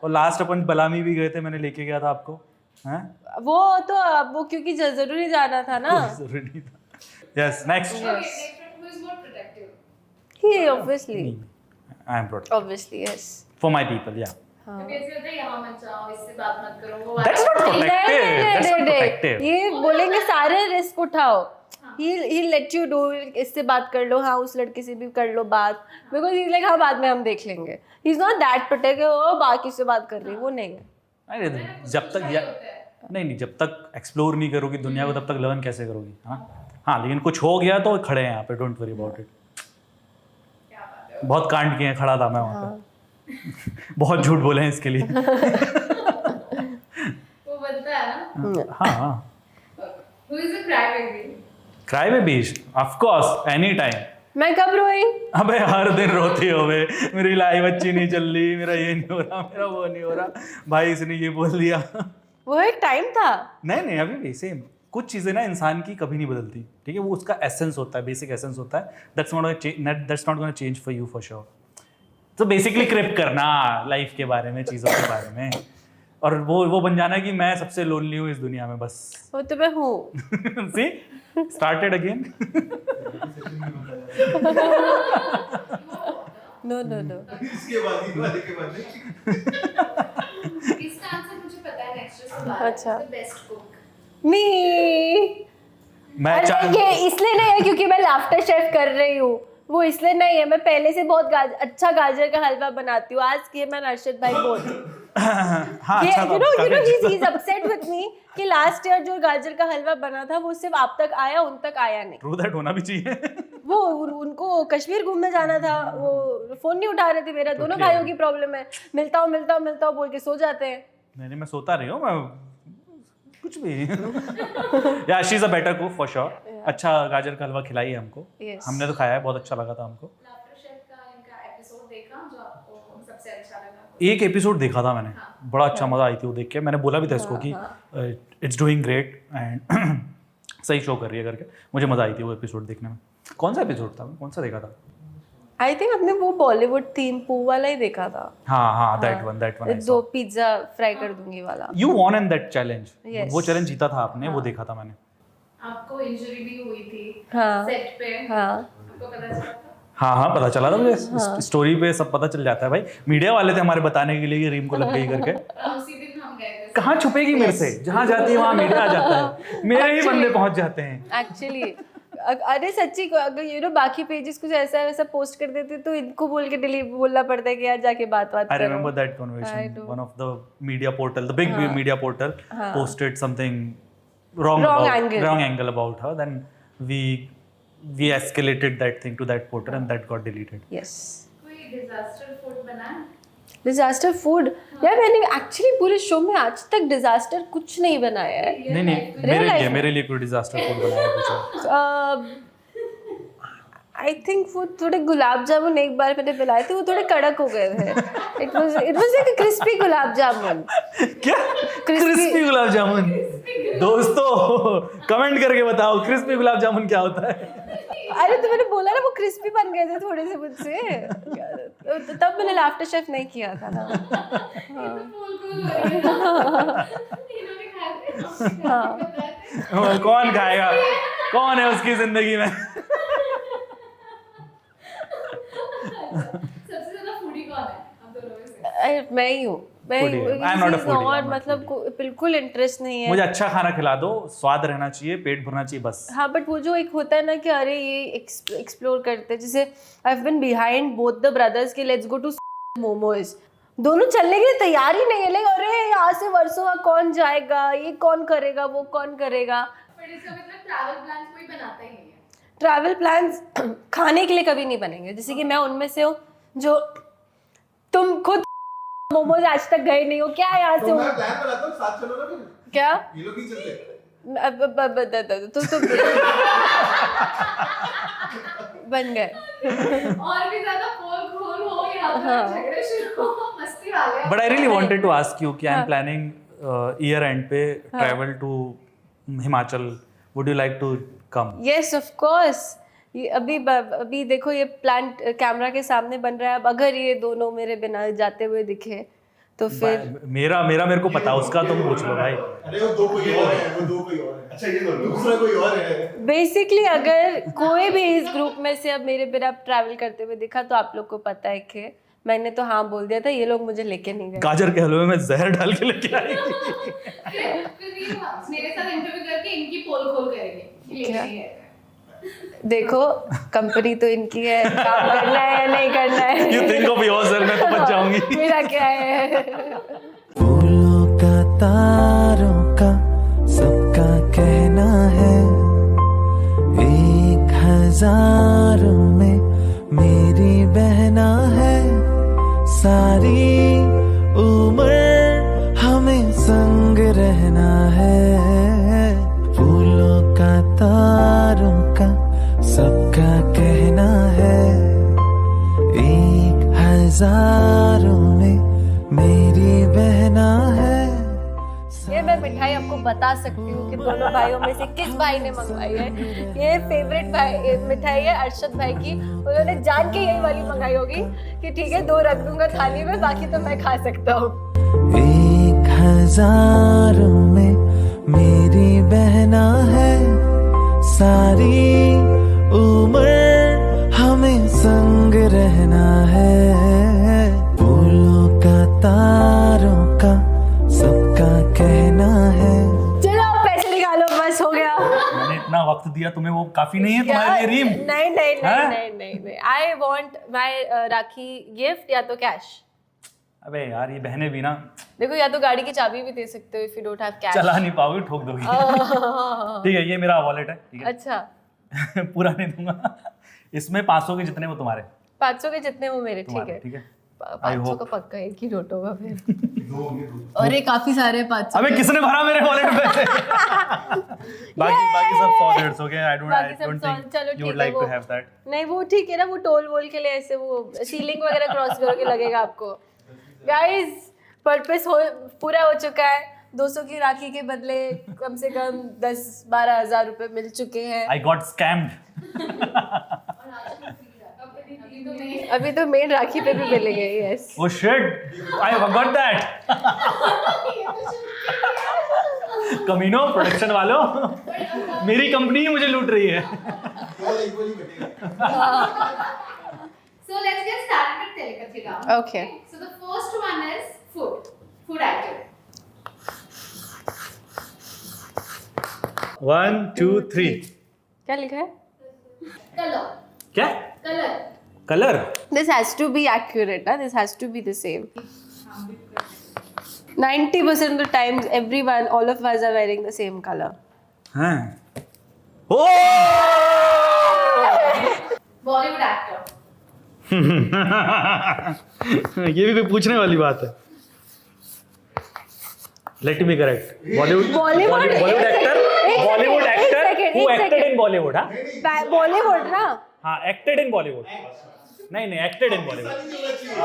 और लास्ट अपन बलामी भी गए थे, मैंने लेके गया था आपको. हैं? वो क्योंकि जरूरी जाना था ना. जरूरी नहीं था. Yes, next. Okay, who is more protective? He obviously I am protect obviously yes. For my people. या क्योंकि ऐसे होता है यहाँ मत जाओ, इससे बात मत करो, वो that's not protective. That's not protective. ये बोलेंगे सारे रिस्क उठाओ, ही लेट यू डू, इससे बात कर लो, हाँ उस लड़के से भी कर लो बात, बिकॉज ही लाइक हाँ बाद में हम देख लेंगे, he is not that protective ओ बाकी से बात कर रही, वो नहीं है। अरे जब तक नहीं जब तक एक्सप्लोर नहीं करोगी दुनिया को तब तक लर्न कैसे करोगी? हाँ लेकिन कुछ हो गया तो खड़े हैं यहाँ पे, डोंट वरी अबाउट इट। बहुत कांड किए हैं, खड़ा था मैं वहाँ पे। बहुत झूठ बोले हैं इसके लिए। वो बनता है ना। हाँ Who is a crybaby? Cry baby of course any time. मैं कब रोई? अबे हर दिन रोती हो बे, मेरी लाइफ अच्छी नहीं चल रही, मेरा ये नहीं हो रहा, मेरा वो नहीं हो रहा, भाई इसने ये बोल दिया। वो एक टाइम था। नहीं अभी भी सेम। कुछ चीज़ें ना इंसान की कभी नहीं बदलती, ठीक है, वो उसका एसेंस होता है, बेसिक एसेंस होता है, that's not gonna change for you for sure. तो बेसिकली क्रिप करना लाइफ के बारे में, चीज़ों के बारे में, और वो बन जाना कि मैं सबसे लोनली हूँ इस दुनिया में बस। वो तो मैं हूँ। सी स्टार्टेड अगेन। नो इसके बाद इसका आंसर मुझे पता है, नेक्स्ट उसके बाद। अच्छा। The best cook. मी मैं ये इसलिए नहीं है क्योंकि मैं लाफ्टर शेफ कर रही हूँ, वो इसलिए नहीं है, मैं पहले से बहुत अच्छा गाजर का हलवा बनाती हूँ, आज के मैं अर्शद भाई बोल हाँ ये अच्छा you know he is upset with me कि लास्ट ईयर जो गाजर का हलवा बना था वो सिर्फ आप तक आया, उन तक आया नहीं। ट्रू दैट होना भी चाहिए। वो उनको कश्मीर घूमने जाना था, वो फोन नहीं उठा रहे थे मेरा, दोनों भाइयों की प्रॉब्लम है, मिलता हूँ बोल के सो जाते हैं। नहीं मैं सोता नहीं हूँ, मैं कुछ भी। या she is a better cook for sure. अच्छा गाजर का हलवा खिलाई है हमको, Yes. हमने तो खाया है, बहुत अच्छा लगा था हमको। Laughter Chef का इनका एपिसोड देखा जो आपको सबसे अच्छा लगा? एक एपिसोड देखा था मैंने, बड़ा अच्छा मजा आई थी वो देख के। मैंने बोला भी था इसको कि इट्स डूइंग ग्रेट एंड सही शो कर रही है करके। मुझे मजा आई थी वो एपिसोड देखने में। कौन सा एपिसोड था, कौन सा देखा था? आई थिंक अपने वो बॉलीवुड थीम पू वाला ही देखा था। हाँ दैट वन। दो पिज्जा फ्राई कर दूंगी वाला। You von in that challenge. Yes. वो चैलेंज जीता था आपने, वो देखा था मैंने। आपको इंजरी भी हुई थी हाँ सेट पे, हाँ आपको पता चला था? हाँ पता चला था मुझे। स्टोरी पे सब पता चल जाता है भाई, मीडिया वाले थे हमारे बताने के लिए कि रीम को लग गई करके। उसी दिन हम गए थे। कहाँ छुपेगी मेरे से, जहाँ जाती है वहाँ मीडिया आ जाता है, मेरे ही बंदे पहुँच जाते हैं। एक्चुअली अरे सच्ची अगर बाकी पेजेस कुछ ऐसा वैसा पोस्ट कर देते तो इनको बोल के डिलीट बोलना पड़ता है कि यार जाके बात I करो। remember that conversation. One of the media portal, the big media portal, posted something wrong angle about her. Then we escalated that thing to that portal, and that got deleted. Yes कोई disaster food बना है? Disaster food यार, मैंने actually पूरे show में आज तक disaster कुछ नहीं बनाया है। नहीं मेरे लिए कोई डिजास्टर फूड बनाया कुछ। आई थिंक वो थोड़े गुलाब जामुन एक बार मैंने बनाए थे, वो थोड़े कड़क हो गए थे। It was like crispy gulab jamun. क्या क्रिस्पी गुलाब जामुन? दोस्तों कमेंट करके बताओ क्रिस्पी गुलाब जामुन क्या होता है। अरे तो मैंने बोला ना वो क्रिस्पी बन गए थे थोड़े से मुझसे, तब मैंने लाफ्टर शेफ नहीं किया था ना। इन्होंने खाए थे, हमने बताए थे। कौन खाएगा, कौन है उसकी जिंदगी में? सबसे ज्यादा फूडी कौन है आप दोनों में से? मैं ही हूँ। Foodie. I'm not a foodie, और I'm not मतलब बिल्कुल इंटरेस्ट नहीं है मुझे अच्छा खाना खिला दो, स्वाद रहना चाहिए, पेट भरना चाहिए बस। हाँ बट वो जो एक होता है ना कि अरे ये एक्सप्लोर करते हैं, जैसे I have been behind both the brothers के लेट्स गो टू मोमोज, दोनों चलने के लिए तैयार ही नहीं है। लाइक अरे यहाँ से वर्सोवा कौन जाएगा, ये कौन करेगा, वो कौन करेगा। पर इसका मतलब ट्रैवल प्लान कोई बनाता ही नहीं है। ट्रैवल प्लान्स खाने के लिए कभी नहीं बनेंगे। जैसे कि मैं उनमें से हूँ जो तुम खुद मोमोज आज तक गए नहीं हो क्या, यहाँ से तो मैं प्लान बनाता हूँ, साथ चलो ना फिर। क्या ये लोग नहीं चलते। तो बन गए। और भी ज्यादा पोल खोल हो यहाँ पर झगड़े शुरू हो, मस्ती वाले। But I really wanted to ask you कि I am planning year end पे travel to Himachal, would you like to come? Yes of course. ये अभी देखो ये प्लान कैमरा के सामने बन रहा है। अब अगर ये दोनों मेरे बिना जाते हुए दिखे तो फिर मेरे को पता, उसका तुम पूछ लो भाई। अरे वो दो कोई और है। अच्छा ये दूसरा कोई और है। बेसिकली अगर कोई भी इस ग्रुप में से अब मेरे बिना ट्रैवल करते हुए दिखा तो आप लोग को पता है कि मैंने तो हाँ बोल दिया था, ये लोग मुझे लेके नहीं गए। गाजर के हलवे में जहर डाल के लेके आई। फिर ये मेरे साथ इंटरव्यू करके इनकी पोल खोल करेंगे। ये नहीं है। देखो कंपनी तो इनकी है, काम करना है या नहीं करना है। You think of yourself, मैं तो बच जाऊंगी। मेरा क्या है? फूलों का तारों का सबका कहना है, 1000 में मेरी बहना है, सारी उम्र हमें संग रहना है। फूलों का तारों का सबका कहना है, 1000 में मेरी बहना है। ये मैं मिठाई आपको बता सकती हूँ कि दोनों भाइयों में से किस भाई ने मंगवाई है। ये फेवरेट भाई मिठाई है अर्शद भाई की। उन्होंने जान के यही वाली मंगाई होगी कि ठीक है 2 रख दूंगा थाली में, बाकी तो मैं खा सकता हूँ। 1000 में मेरी बहना है, सारी उम्र हमें संग रहना है। फूलों का तारों का सबका कहना है। चलो आप पैसे निकालो, बस हो गया। मैंने इतना वक्त दिया तुम्हें, वो काफी नहीं है तुम्हारे लिए रीम? नहीं नहीं हैं? नहीं नहीं नहीं, I want my rakhi gift या तो कैश। अबे यार ये बहनें भी ना, देखो या तो गाड़ी की चाबी भी दे सकते हो if you don't have cash. चला नहीं पाओगे, ठोक दोगी। ठीक है, ये मेरा वॉलेट है, ठीक है। अच्छा पूरा नहीं दूंगा। इसमें 500 के जितने वो तुम्हारे, 500 के जितने वो मेरे, ठीक तुम्हारे, है। ठीक है। 500 का पक्का एक ही नोट होगा फिर। दो होंगे, दो। अरे काफी सारे 500। अबे किसने भरा मेरे वॉलेट में से? बाकी सब 100-150 के। आई बाकी सब डोंट 100, थिंक चलो यू ठीक वुड है लाइक टू वो। Have that. नहीं वो ठीक है ना, वो टोल वोल के लिए ऐसे वो सीलिंग वगैरह क्रॉस करोगे लगेगा आपको। गाइस पर्पस हो पूरा हो चुका है। 200 की राखी के बदले कम से कम 10-12 हज़ार रुपए मिल चुके हैं। I got scammed. अभी तो मेन राखी पे भी मिलेंगे। Yes oh shit, I got that. कमीनो प्रोडक्शन वालों, मेरी कंपनी ही मुझे लूट रही है। केवल एक बोली कटेगा। So let's get started with telepathy round. Okay. So the first one is food. Food item. 1 2 3। क्या लिखा है? Color. क्या? Color. Colour? This has to be accurate, huh? This has to be the same. 90% of the times, everyone, all of us are wearing the same color. हाँ। ओ! Bollywood actor. ये भी कोई पूछने वाली बात है। Let me correct. Bollywood actor. Bollywood actor who acted in Bollywood, हाँ? Bollywood ना? हाँ, acted in Bollywood. नहीं, acted in Bollywood.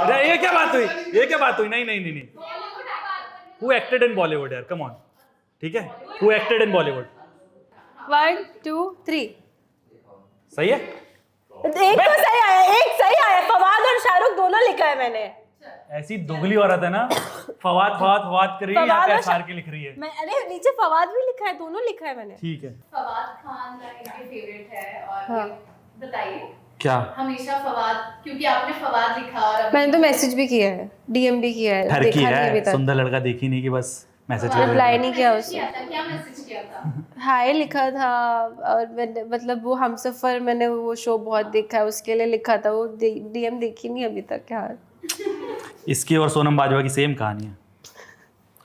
अरे ये क्या बात हुई? नहीं. Who acted in Bollywood यार? Come on. ठीक है? Who acted in Bollywood? 1 2 3। सही है? एक तो सही आया। फवाद और शाहरुख दोनों लिखा है मैंने। ऐसी दोगली औरत है ना, फवाद कर रही है, यहाँ पे असार के लिख रही है। अरे नीचे फवाद भी लिखा है, दोनों लिखा है मैंने। ठीक है। फवाद खान का इनके फेवरेट है और हाँ। बताइए क्या? हमेशा फवाद, क्योंकि आपने फवाद लिखा और अभी मैंने तो मैसेज भी किया है, डीएम भी किया है, ठरकी देखा नहीं अभी है, तक। सुंदर लड़का देखी नहीं कि बस मैसेज कर रिप्लाई रही नहीं किया उसने। क्या मैसेज किया था? हाय लिखा था और मैंने मतलब वो हमसफर मैंने वो शो बहुत देखा है, उसके लिए लिखा था। वो डीएम देखी नहीं अभी तक यार। इसकी और सोनम बाजवा की सेम कहानी है।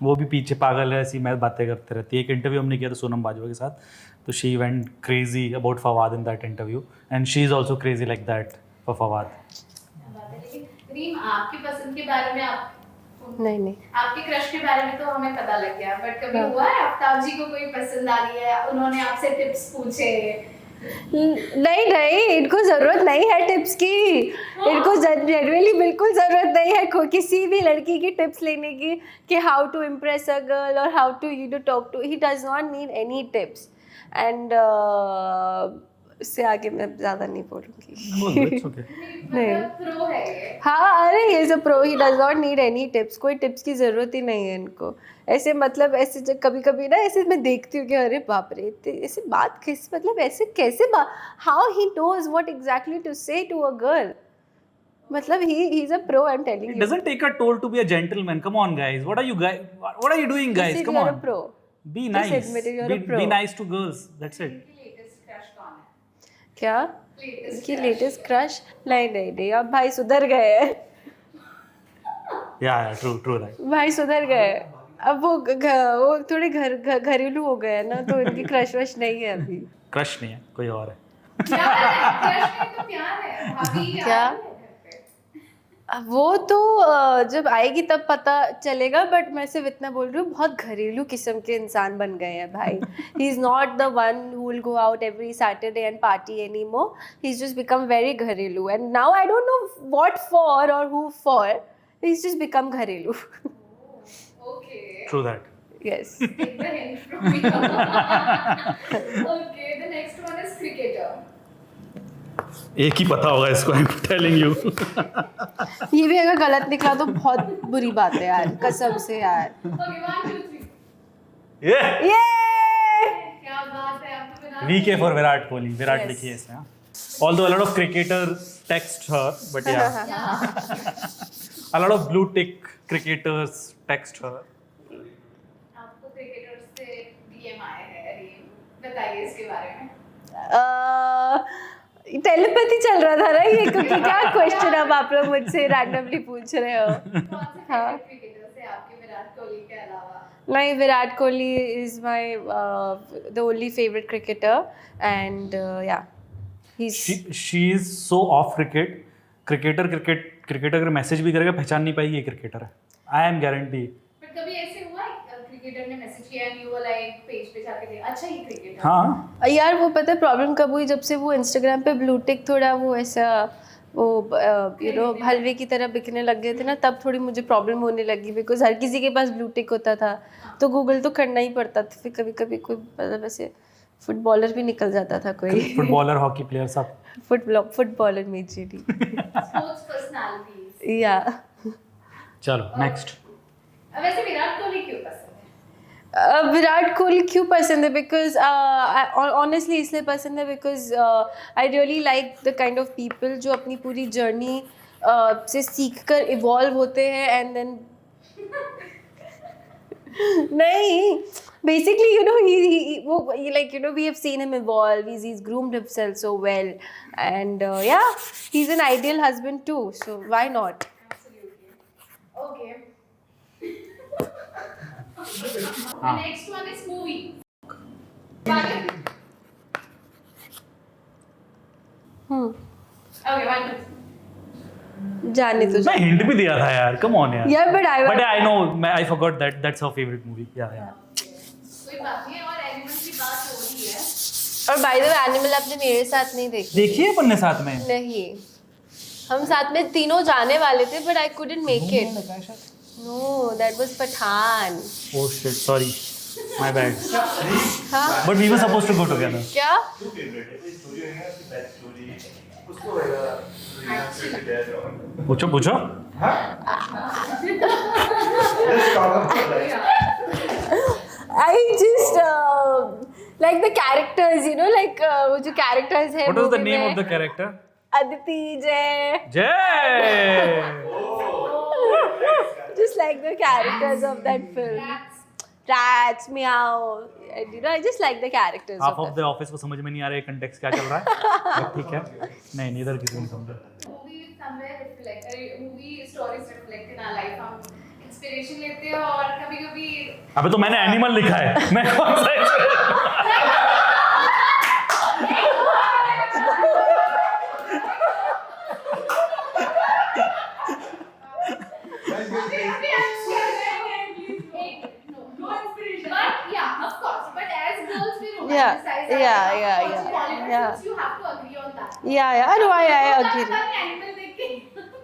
वो भी पीछे पागल है, ऐसी मैं बातें करते रहती है। एक इंटरव्यू हमने किया था सोनम बाजवा के साथ, तो she went crazy about Fawad in that interview and she is also crazy like that for Fawad. Reem, आपकी पसंद के बारे में आप नहीं आपके क्रश के बारे में तो हमें पता लग गया, बट कभी हुआ है आफ्ताब जी को कोई पसंद आ रही है, उन्होंने आपसे टिप्स पूछे? नहीं, इनको जरूरत नहीं है टिप्स की। इनको जनरली बिल्कुल जरूरत नहीं है किसी भी लड़की की टिप्स लेने की कि how to impress a girl और how to you to talk to. He does not need any tips and उससे आगे मैं ज्यादा नहीं बोलूँगी। मतलब प्रो है ये। हाँ अरे ये जो pro, he does not need any tips. कोई टिप्स की ज़रूरत ही नहीं है इनको। ऐसे मतलब ऐसे जब कभी कभी ना ऐसे मैं देखती हूँ कि अरे बाप रे, ऐसे बात कैसे, मतलब ऐसे कैसे बात, how he knows what exactly to say to a girl. मतलब he is a pro, I'm telling It you. doesn't take a toll to be a gentleman. Come on guys, what are you doing guys? Just Come you're on. a pro. Be Just nice. admit it, you're a pro. Be nice to girls. That's it. Latest crush कौन है? क्या Latest कि crush. Latest crush? नहीं, अब भाई सुधर गए हैं। या ट्रू दैट। भाई सुधर गए। अब वो थोड़े घरेलू हो गए हैं ना, तो उनकी क्रश वश नहीं है अभी। क्रश नहीं है, कोई और है। प्यार है, crush नहीं तो प्यार है, भाभी क्या? आ रही है घर पे। वो तो जब आएगी तब पता चलेगा, बट मैं सिर्फ इतना बोल रही हूँ, बहुत घरेलू किस्म के इंसान बन गए हैं भाई। He is not the one who will go out every Saturday and party any more. He is just become very घरेलू, and now I don't know what for और who for, he is just become घरेलू। Okay. True that. Yes. Take the hint from me. Okay, the next one is cricketer. एक ही पता होगा इसको, I am telling you. ये भी अगर गलत निकला तो बहुत बुरी बात है यार, कसम से यार। Okay, 1, 2, 3. ये ये क्या बात है, आपको बता VK for Virat Kohli, Virat Yes. लिखी है इसमें। Although a lot of cricketers text her, but yeah, a lot of blue tick cricketers text her. आपको क्रिकेटर्स से डीएम आए हैं, अरे बताइए इसके बारे में। टेलीपैथी चल रहा था ना ये, क्योंकि क्या क्वेश्चन अब आप लोग मुझसे रैंडमली पूछ रहे हो। कौन से हाँ। फेवरेट क्रिकेटर से आपके विराट कोहली के अलावा? नहीं, Virat Kohli is my the only favourite cricketer, and या She is so off cricket. Cricketer अगर मैसेज भी करेगा पहचान नहीं पाएगी ये क्रिकेटर है। I am guarantee. बट कभी ऐसे हुआ क्रिकेटर ने मैसेज किया and you were like page पे जाके देखा, अच्छा ये क्रिकेटर। हाँ, यार वो पता है प्रॉब्लम कब हुई, जब से वो इंस्टाग्राम पे ब्लू टिक थोड़ा वो ऐसा वो यू नो हलवे की तरह बिकने लग गए थे ना, तब थोड़ी मुझे प्रॉब्लम होने लगी, बिकॉज हर किसी के पास ब्लू टिक होता था, तो गूगल तो करना ही पड़ता था। फिर कभी कभी कोई मतलब ऐसे फुटबॉलर भी निकल जाता था कोई। फुटबॉलर, हॉकी प्लेयर सब। Footballer majorly. Sports personalities. या चलो नेक्स्ट। वैसे विराट कोहली क्यों पसंद है? विराट कोहली क्यों पसंद है? बिकॉज ऑनेस्टली इसलिए पसंद है because I really like the kind of people जो अपनी पूरी जर्नी से सीख कर इवॉल्व होते हैं, एंड देन नहीं, basically you know he like you know we have seen him evolve. He's groomed himself so well, and yeah, he's an ideal husband too, so why not? Absolutely. Okay. The next one is movie. Okay, 1, 2. जाने तो मैं hint भी दिया था यार, come on यार। यार but I know, I forgot that's her favorite movie. Yeah. कोई बात नहीं है, और एनिमल की बात हो रही है। और बाय द वे एनिमल आपने मेरे साथ नहीं देखी? देखिए अपन ने साथ में। नहीं, हम साथ में तीनों जाने वाले थे, but I couldn't make it. No, that was Pathan. Oh shit, sorry, my bad. हाँ? But we were supposed to go together. क्या? Two favorite है, कोई story है ना, कोई bad story है। उसको रहेगा, story है तो। पूछो। Let's talk about that. I just like the characters, you know, like वो जो characters है। What was the movie name में, of the character? अदिति, जय। Jay. Just like the characters of that film. Rats, meow. And, you know, I just like the characters Half of of that. the office को समझ में नहीं आ रहा है context क्या चल रहा है, but ठीक है। नहीं, नीदर किसी को नहीं समझा। Movie somewhere reflect, movie stories reflect in our life. हम इंस्पिरेशन लेते हैं और कभी-कभी अबे तो मैंने एनिमल लिखा है, मैं कौन सा But yeah, of course. But as girls, we Yeah, romanticize our yeah, love. yeah, Also, yeah, Bollywood yeah. films, you have to agree on that. Yeah, no, I agree. Animal देख के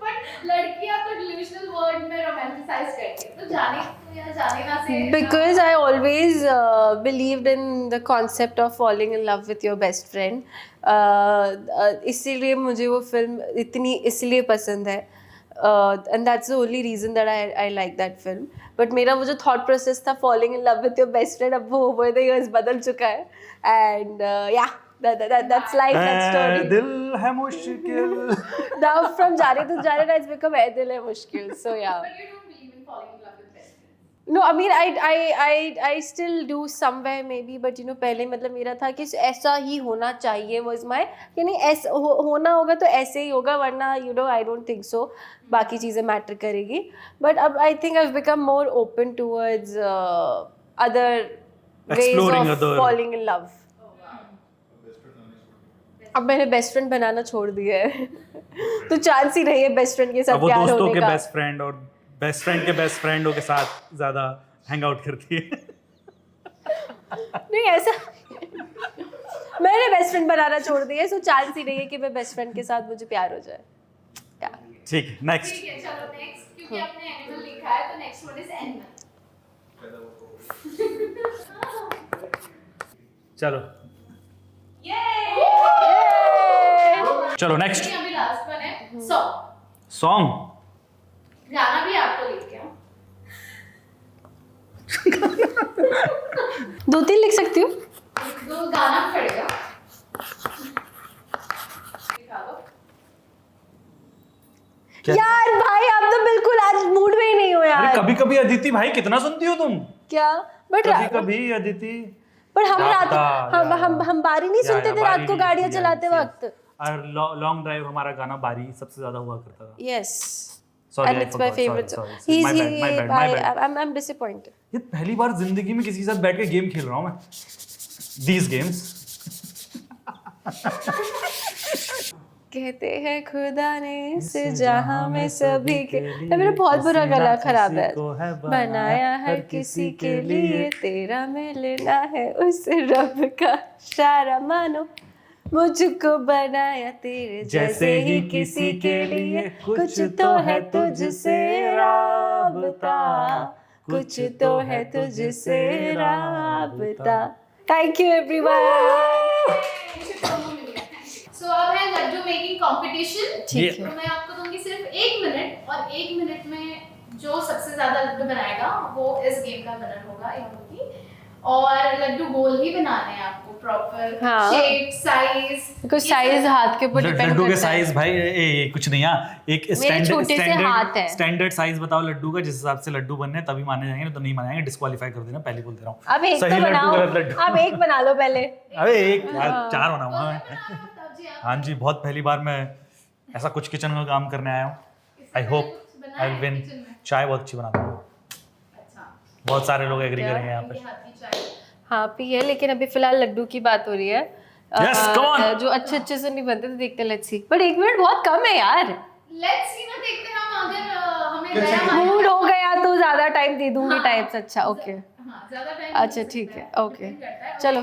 but लड़कियां तो delusional world में romanticise करती हैं, तो जाने या जाने ना से Because I always believed in the concept of falling in love with your best friend. इसीलिए मुझे वो फिल्म इतनी इसलिए पसंद है, and that's the only reason that I like that film. But मेरा वो जो thought process था falling in love with your best friend, अब वो over the years बदल चुका है, and yeah, that's life, that story. दिल है मुश्किल। Now from जाने तो जाने ना, it's become है दिल है मुश्किल. So yeah. But you don't believe in falling in love with best friends. No, I mean I still do somewhere maybe, but you know पहले मतलब मेरा था कि ऐसा ही होना चाहिए was my कि नहीं ऐसा होना होगा तो ऐसे ही होगा वरना you know I don't think so बाकी चीज़ें matter करेगी. But अब I think I've become more open towards other ways Exploring of other- falling in love. अब मैंने बेस्ट फ्रेंड बनाना छोड़ दिया है तो चांस ही नहीं है बेस्ट फ्रेंड के साथ अब वो प्यार दोस्तों होने के का. बेस्ट फ्रेंड और बेस्ट फ्रेंड के बेस्ट फ्रेंडों के साथ ज्यादा हैंग आउट करती है. नहीं ऐसा मैंने बेस्ट फ्रेंड बनाना छोड़ दिया है, सो चांस ही नहीं है कि मैं बेस्ट फ्रेंड के साथ मुझे प्यार हो जाए. क्या ठीक है, नेक्स्ट. ठीक है चलो नेक्स्ट, क्योंकि आपने एनिमल लिखा है तो नेक्स्ट वर्ड इज एनिमल. चलो ये चलो नेक्स्ट. अभी लास्ट वन है सॉन्ग. सॉन्ग. गाना भी आपको लिख के आओ. 2-3 लिख सकती हूँ. दो गाना पड़ेगा. लिखा लो. यार भाई आप तो बिल्कुल आज मूड में ही नहीं हो अरे यार. कभी कभी अदिति भाई कितना सुनती हो तुम. क्या बट कभी कभी अदिति. पर हम रात या- हम बारी नहीं सुनते थे रात को गाड़ियाँ चलाते वक्त. और लॉन्ग ड्राइव हमारा गाना बारी सबसे ज्यादा हुआ करता था. Yes. Sorry, And I it's my forgot. favorite Sorry, song. sorry. My bad. I'm disappointed. ये पहली बार जिंदगी में किसी के साथ बैठ के गेम खेल रहा हूँ मैं. These games. कहते हैं खुदा ने इस जहां में सभी के. मेरा बहुत बुरा गला खराब है. बनाया हर किसी के लिए तेरा मिलना है उस रब का इशारा मानो. मुझको बनाया तेरे जैसे ही किसी के लिए. कुछ तो है तुझसे राबता. कुछ तो है तुझसे राबता. Thank you everyone. सो अब है लड्डू मेकिंग कंपटीशन. ठीक तो मैं आपको दूंगी सिर्फ 1 मिनट और 1 मिनट में जो सबसे ज्यादा लड्डू बनाएगा वो इस गेम का विनर होगा या होगी. और लड्डू गोल ही बनाने हैं आपको प्रॉपर हाँ. Shape size. कुछ साइज हाथ के ऊपर डिपेंड करता है. लड्डू के साइज भाई कुछ नहीं. हाँ एक छोटे से हाथ है. स्टैंडर्ड साइज बताओ लड्डू का जिस हिसाब से लड्डू बनने तभी माने जाएंगे, तो नहीं माने जाएंगे. डिस्क्वालीफाई कर देना, पहले बोल दे रहा हूँ. अब एक तो सही लड्डू बनाओ. गलत लड्डू. अब एक बना लो पहले. अबे एक चार बनाऊंगा मैं. तब जी आप हाँ जी, बहुत पहली बार मैं ऐसा कुछ किचन का काम करने आया हूँ. I hope I will win. चाय बहुत अच्छी बनाता हूँ. अच्छा बहुत सारे लोग एग्री करेंगे यहाँ पे. ये हाथ की चाय. हाँ पी है, लेकिन अभी फिलहाल लड्डू की बात हो रही है. Yes, come on. जो अच्छे अच्छे से नहीं बनते तो देखते लेट्स सी. बट 1 मिनट बहुत कम है यार. लेट्स सी ना, देखते हैं हम अगर हमें दया मूड हो गया तो ज्यादा टाइम दे दूंगी टाइप्स. अच्छा ओके. हाँ ज्यादा टाइम. अच्छा ठीक है ओके चलो.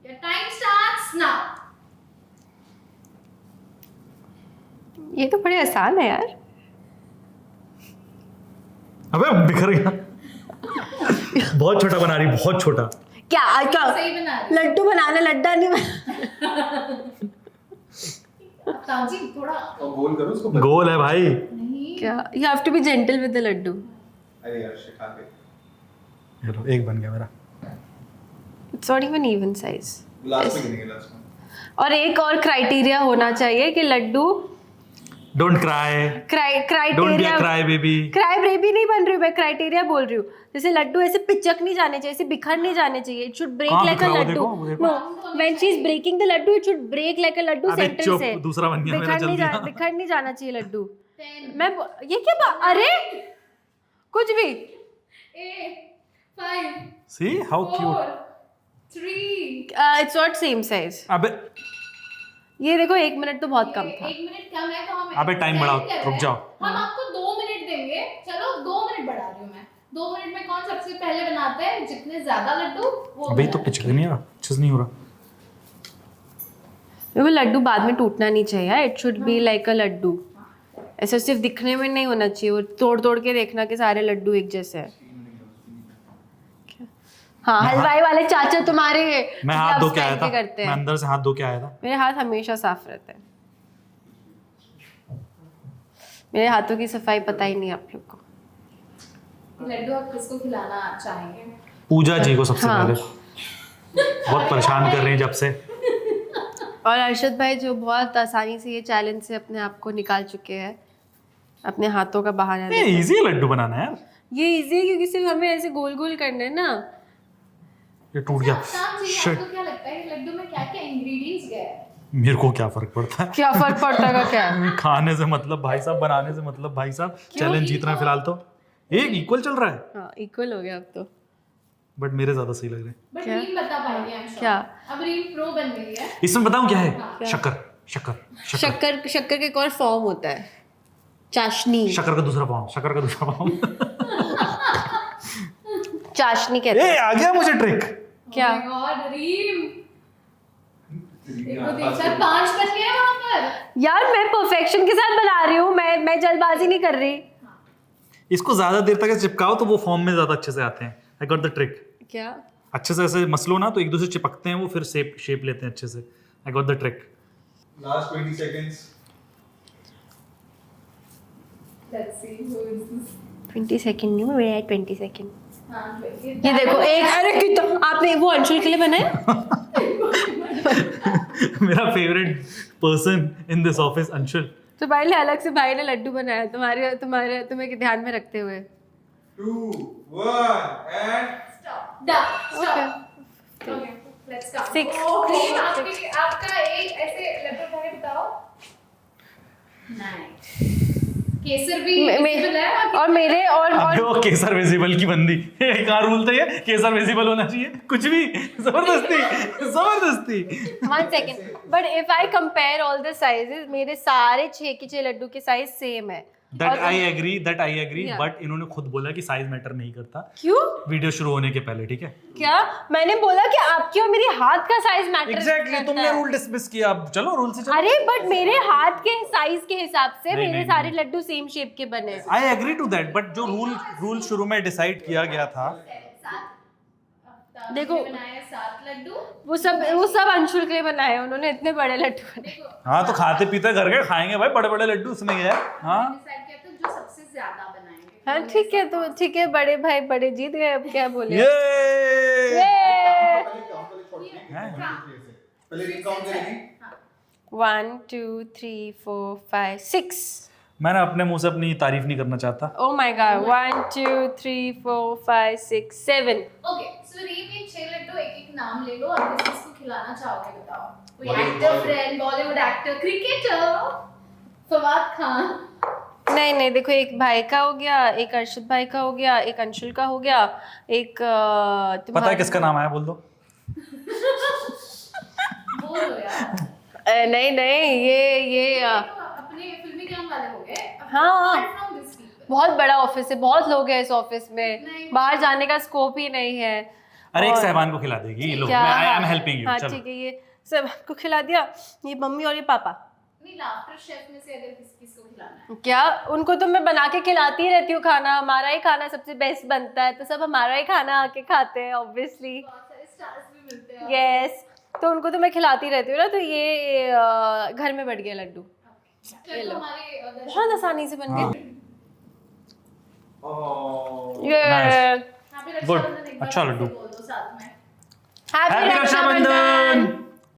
Time starts now. ये तो बड़े आसान है यार. अबे बिखर गया. बहुत छोटा बना रही, बहुत छोटा. क्या क्या सही बना रही लड्डू बनाना लड्डा नहीं बना. ताजी थोड़ा और गोल करो उसको. गोल है भाई. नहीं. क्या you have to be gentle with the laddoo. अरे यार शिखा के चलो एक बन गया मेरा. It's not even even size. Last में गिनेंगे लास्ट में. और एक और क्राइटेरिया होना चाहिए कि laddoo don't cry. Don't be a criteria cry baby. Cry baby नहीं बन रही हूँ मैं, क्राइटेरिया बोल रही हूँ. जैसे लड्डू ऐसे पिचक नहीं जाने चाहिए, ऐसे बिखर नहीं जाने चाहिए. इट शुड ब्रेक कहाँ लाइक अ बिखरा? वो लड्डू. देखो, वो देखो. No when she is breaking the laddoo it should break like a laddoo अबे सेंटर चुप, से. दूसरा बन गया मेरा. जल्दी आ. बिखर नहीं जाना चाहिए लड्डू. 10 मैं ये क्या अरे कुछ भी. 8 5 see how 4 cute. 3. It's not same size. अबे ये देखो 1 मिनट तो बहुत कम था. 1 मिनट कम है तो हम अबे टाइम बढ़ाओ, कर रहे रुक हैं. जाओ. हम आपको 2 मिनट देंगे. चलो 2 मिनट बढ़ा रही हूँ मैं. 2 मिनट में कौन सबसे पहले बनाता है जितने ज्यादा लड्डू वो अबे तो बनाता है. पिचक नहीं रहा, अच्छे से नहीं हो रहा. वो लड्डू बाद में टूटना नहीं चाहिए. It should be like a laddoo. ऐसा सिर्फ दिखने में नहीं होना चाहिए. वो तोड़ तोड़ के देखना कि सारे लड्डू एक जैसे हैं. हाँ हलवाई वाले चाचा तुम्हारे मैं हाथ धो gloves के आया पहन था. करते मैं हैं. अंदर से हाथ धो के आया था. मेरे हाथ हमेशा साफ रहते हैं. मेरे हाथों की सफाई पता ही नहीं आप लोग को. लड्डू आप किसको खिलाना चाहेंगे? पूजा जी को सबसे हाँ. पहले. बहुत परेशान कर रही हैं जब से. और अर्शद भाई जो बहुत आसानी से ये चैलेंज से अपने आप को निकाल चुके हैं अपने हाथों का बहाना ये देकर. इजी है लड्डू बनाना यार. ये इजी है क्योंकि सिर्फ हमें ऐसे गोल गोल करना है ना। ये टूट गया। शाम जी Shit. आपको क्या लगता है लड्डू में क्या क्या इंग्रेडिएंट्स गए हैं? मेरे को क्या फर्क पड़ता है? क्या फर्क पड़ता है क्या? खाने से मतलब भाई साहब, बनाने से मतलब भाई साहब। चैलेंज जीतना है फिलहाल तो। एक इक्वल चल रहा है, हाँ इक्वल हो गया अब तो। बट मेरे ज्यादा सही लग रहे हैं। बट क्या? रीम बता पाएंगे आई एम श्योर। क्या? अब रीम प्रो बन गई है। इसमें बताऊं क्या है? क्या? शक्कर शक्कर शक्कर शक्कर शक्कर का एक और फॉर्म होता है, चाशनी। शक्कर का दूसरा फॉर्म, शक्कर का दूसरा फॉर्म। चाशनी कहते हैं। ए आ गया मुझे ट्रिक। क्या? Oh my God, रीम देखो देख सर 5 बन गए वहां पर। यार मैं परफेक्शन के साथ बना रही हूँ, मैं जल्दबाजी नहीं कर रही। इसको ज्यादा देर तक चिपकाओ तो वो फॉर्म में ज्यादा अच्छे से आते हैं। I got the trick. क्या? अच्छे से ऐसे मसलो ना तो एक दूसरे से चिपकते हैं वो, फिर शेप लेते हैं अच्छे से। I got the trick. Last 20 seconds. Let's see who is this. 20 second नहीं, मैं 20 सेकंड। हां ये देखो एक, अरे कितना आपने वो अंशुल के लिए बनाया? मेरा favourite person in this office Anshul. तो भाई ने अलग से भाई ने लड्डू बनाया तुम्हें ध्यान में रखते हुए। 2, 1 and stop okay let's start. 6 रीम आपका एक ऐसे लड्डू खाने बताओ। नाइस। केसर भी विजिबल है और मेरे अबे वो केसर विजिबल की बंदी। एक और रूल तो ये केसर विजिबल होना चाहिए। कुछ भी जबरदस्ती जबरदस्ती। 1 second, but if I compare all the sizes, मेरे सारे 6 के 6 लड्डू के साइज सेम है। That I agree Yeah. But इन्होंने खुद बोला कि साइज मैटर नहीं करता क्यों? वीडियो शुरू होने के पहले, ठीक है? क्या मैंने बोला कि आपकी और मेरी हाथ का साइज मैटर एग्जैक्टली करता तुमने है? रूल डिसमिस किया। अब चलो रूल से चलो। अरे बट मेरे हाथ के साइज के हिसाब से नहीं, मेरे नहीं, सारे नहीं। लड्डू सेम शेप के बने। I agree to that, but जो रूल शुरू में डिसाइड किया गया था। देखो, बनाए 7 लड्डू। वो सब अंशुल के लिए बनाए, उन्होंने इतने बड़े लड्डू बनाए। हाँ तो खाते पीते घर के खाएंगे भाई, बड़े बड़े लड्डू उसमें है। हाँ डिसाइड किया तो जो सबसे ज्यादा बनाएंगे। हाँ ठीक है, तो ठीक है, बड़े भाई बड़े जीत गए, अब क्या बोले। ये पहले रिंग काउंट करेगी। 1 2 3 4 5 6। मैंने अपने मुंह से अपनी तारीफ नहीं करना चाहता। Oh my god, 1 2 3 4 5 6 7। Okay so रीम ये 6 लड्डू एक नाम ले लो और किसको खिलाना चाहोगे बताओ। कोई Bollywood actor friend, Bollywood actor, cricketer, Fawad Khan. नहीं देखो, एक भाई का हो गया, एक अर्शद भाई का हो गया, एक अंशुल का हो गया, एक पता है किसका नाम आया? बोल दो। बोलो यार। नहीं ये अपने फिल्मी काम वाले हो गए। हाँ। Apart from these people. बहुत बड़ा ऑफिस है, बहुत लोग हैं इस ऑफिस में, नहीं। बाहर जाने का स्कोप ही नहीं है। अरे एक और- सहबान को खिला देगी ये लो। क्या? I am helping you. हाँ चलो ठीक है, ये सब को खिला दिया, ये मम्मी और ये पापा। नहीं लाफ्टर शेफ में से अगर किसको खिलाना है। क्या? उनको तो मैं बना के खिलाती ही रहती हूँ खाना, हमारा ही खाना सबसे बेस्ट बनता है, तो सब हमारा ही खाना आके खाते हैं ऑब्वियसली। बहुत सारे स्टार्स भी मिलते हैं। यस, तो उनको तो मैं खिलाती रहती हूँ ना, तो ये घर में बढ़ गया लड्डू, चलो हमारे बहुत आसानी से बन गए। Oh. ये यहाँ पे Good. रक्षाबंधन एक बार अच्छा फिर से लड्डू। बोल दो साथ में। Happy happy Rakshabandhan.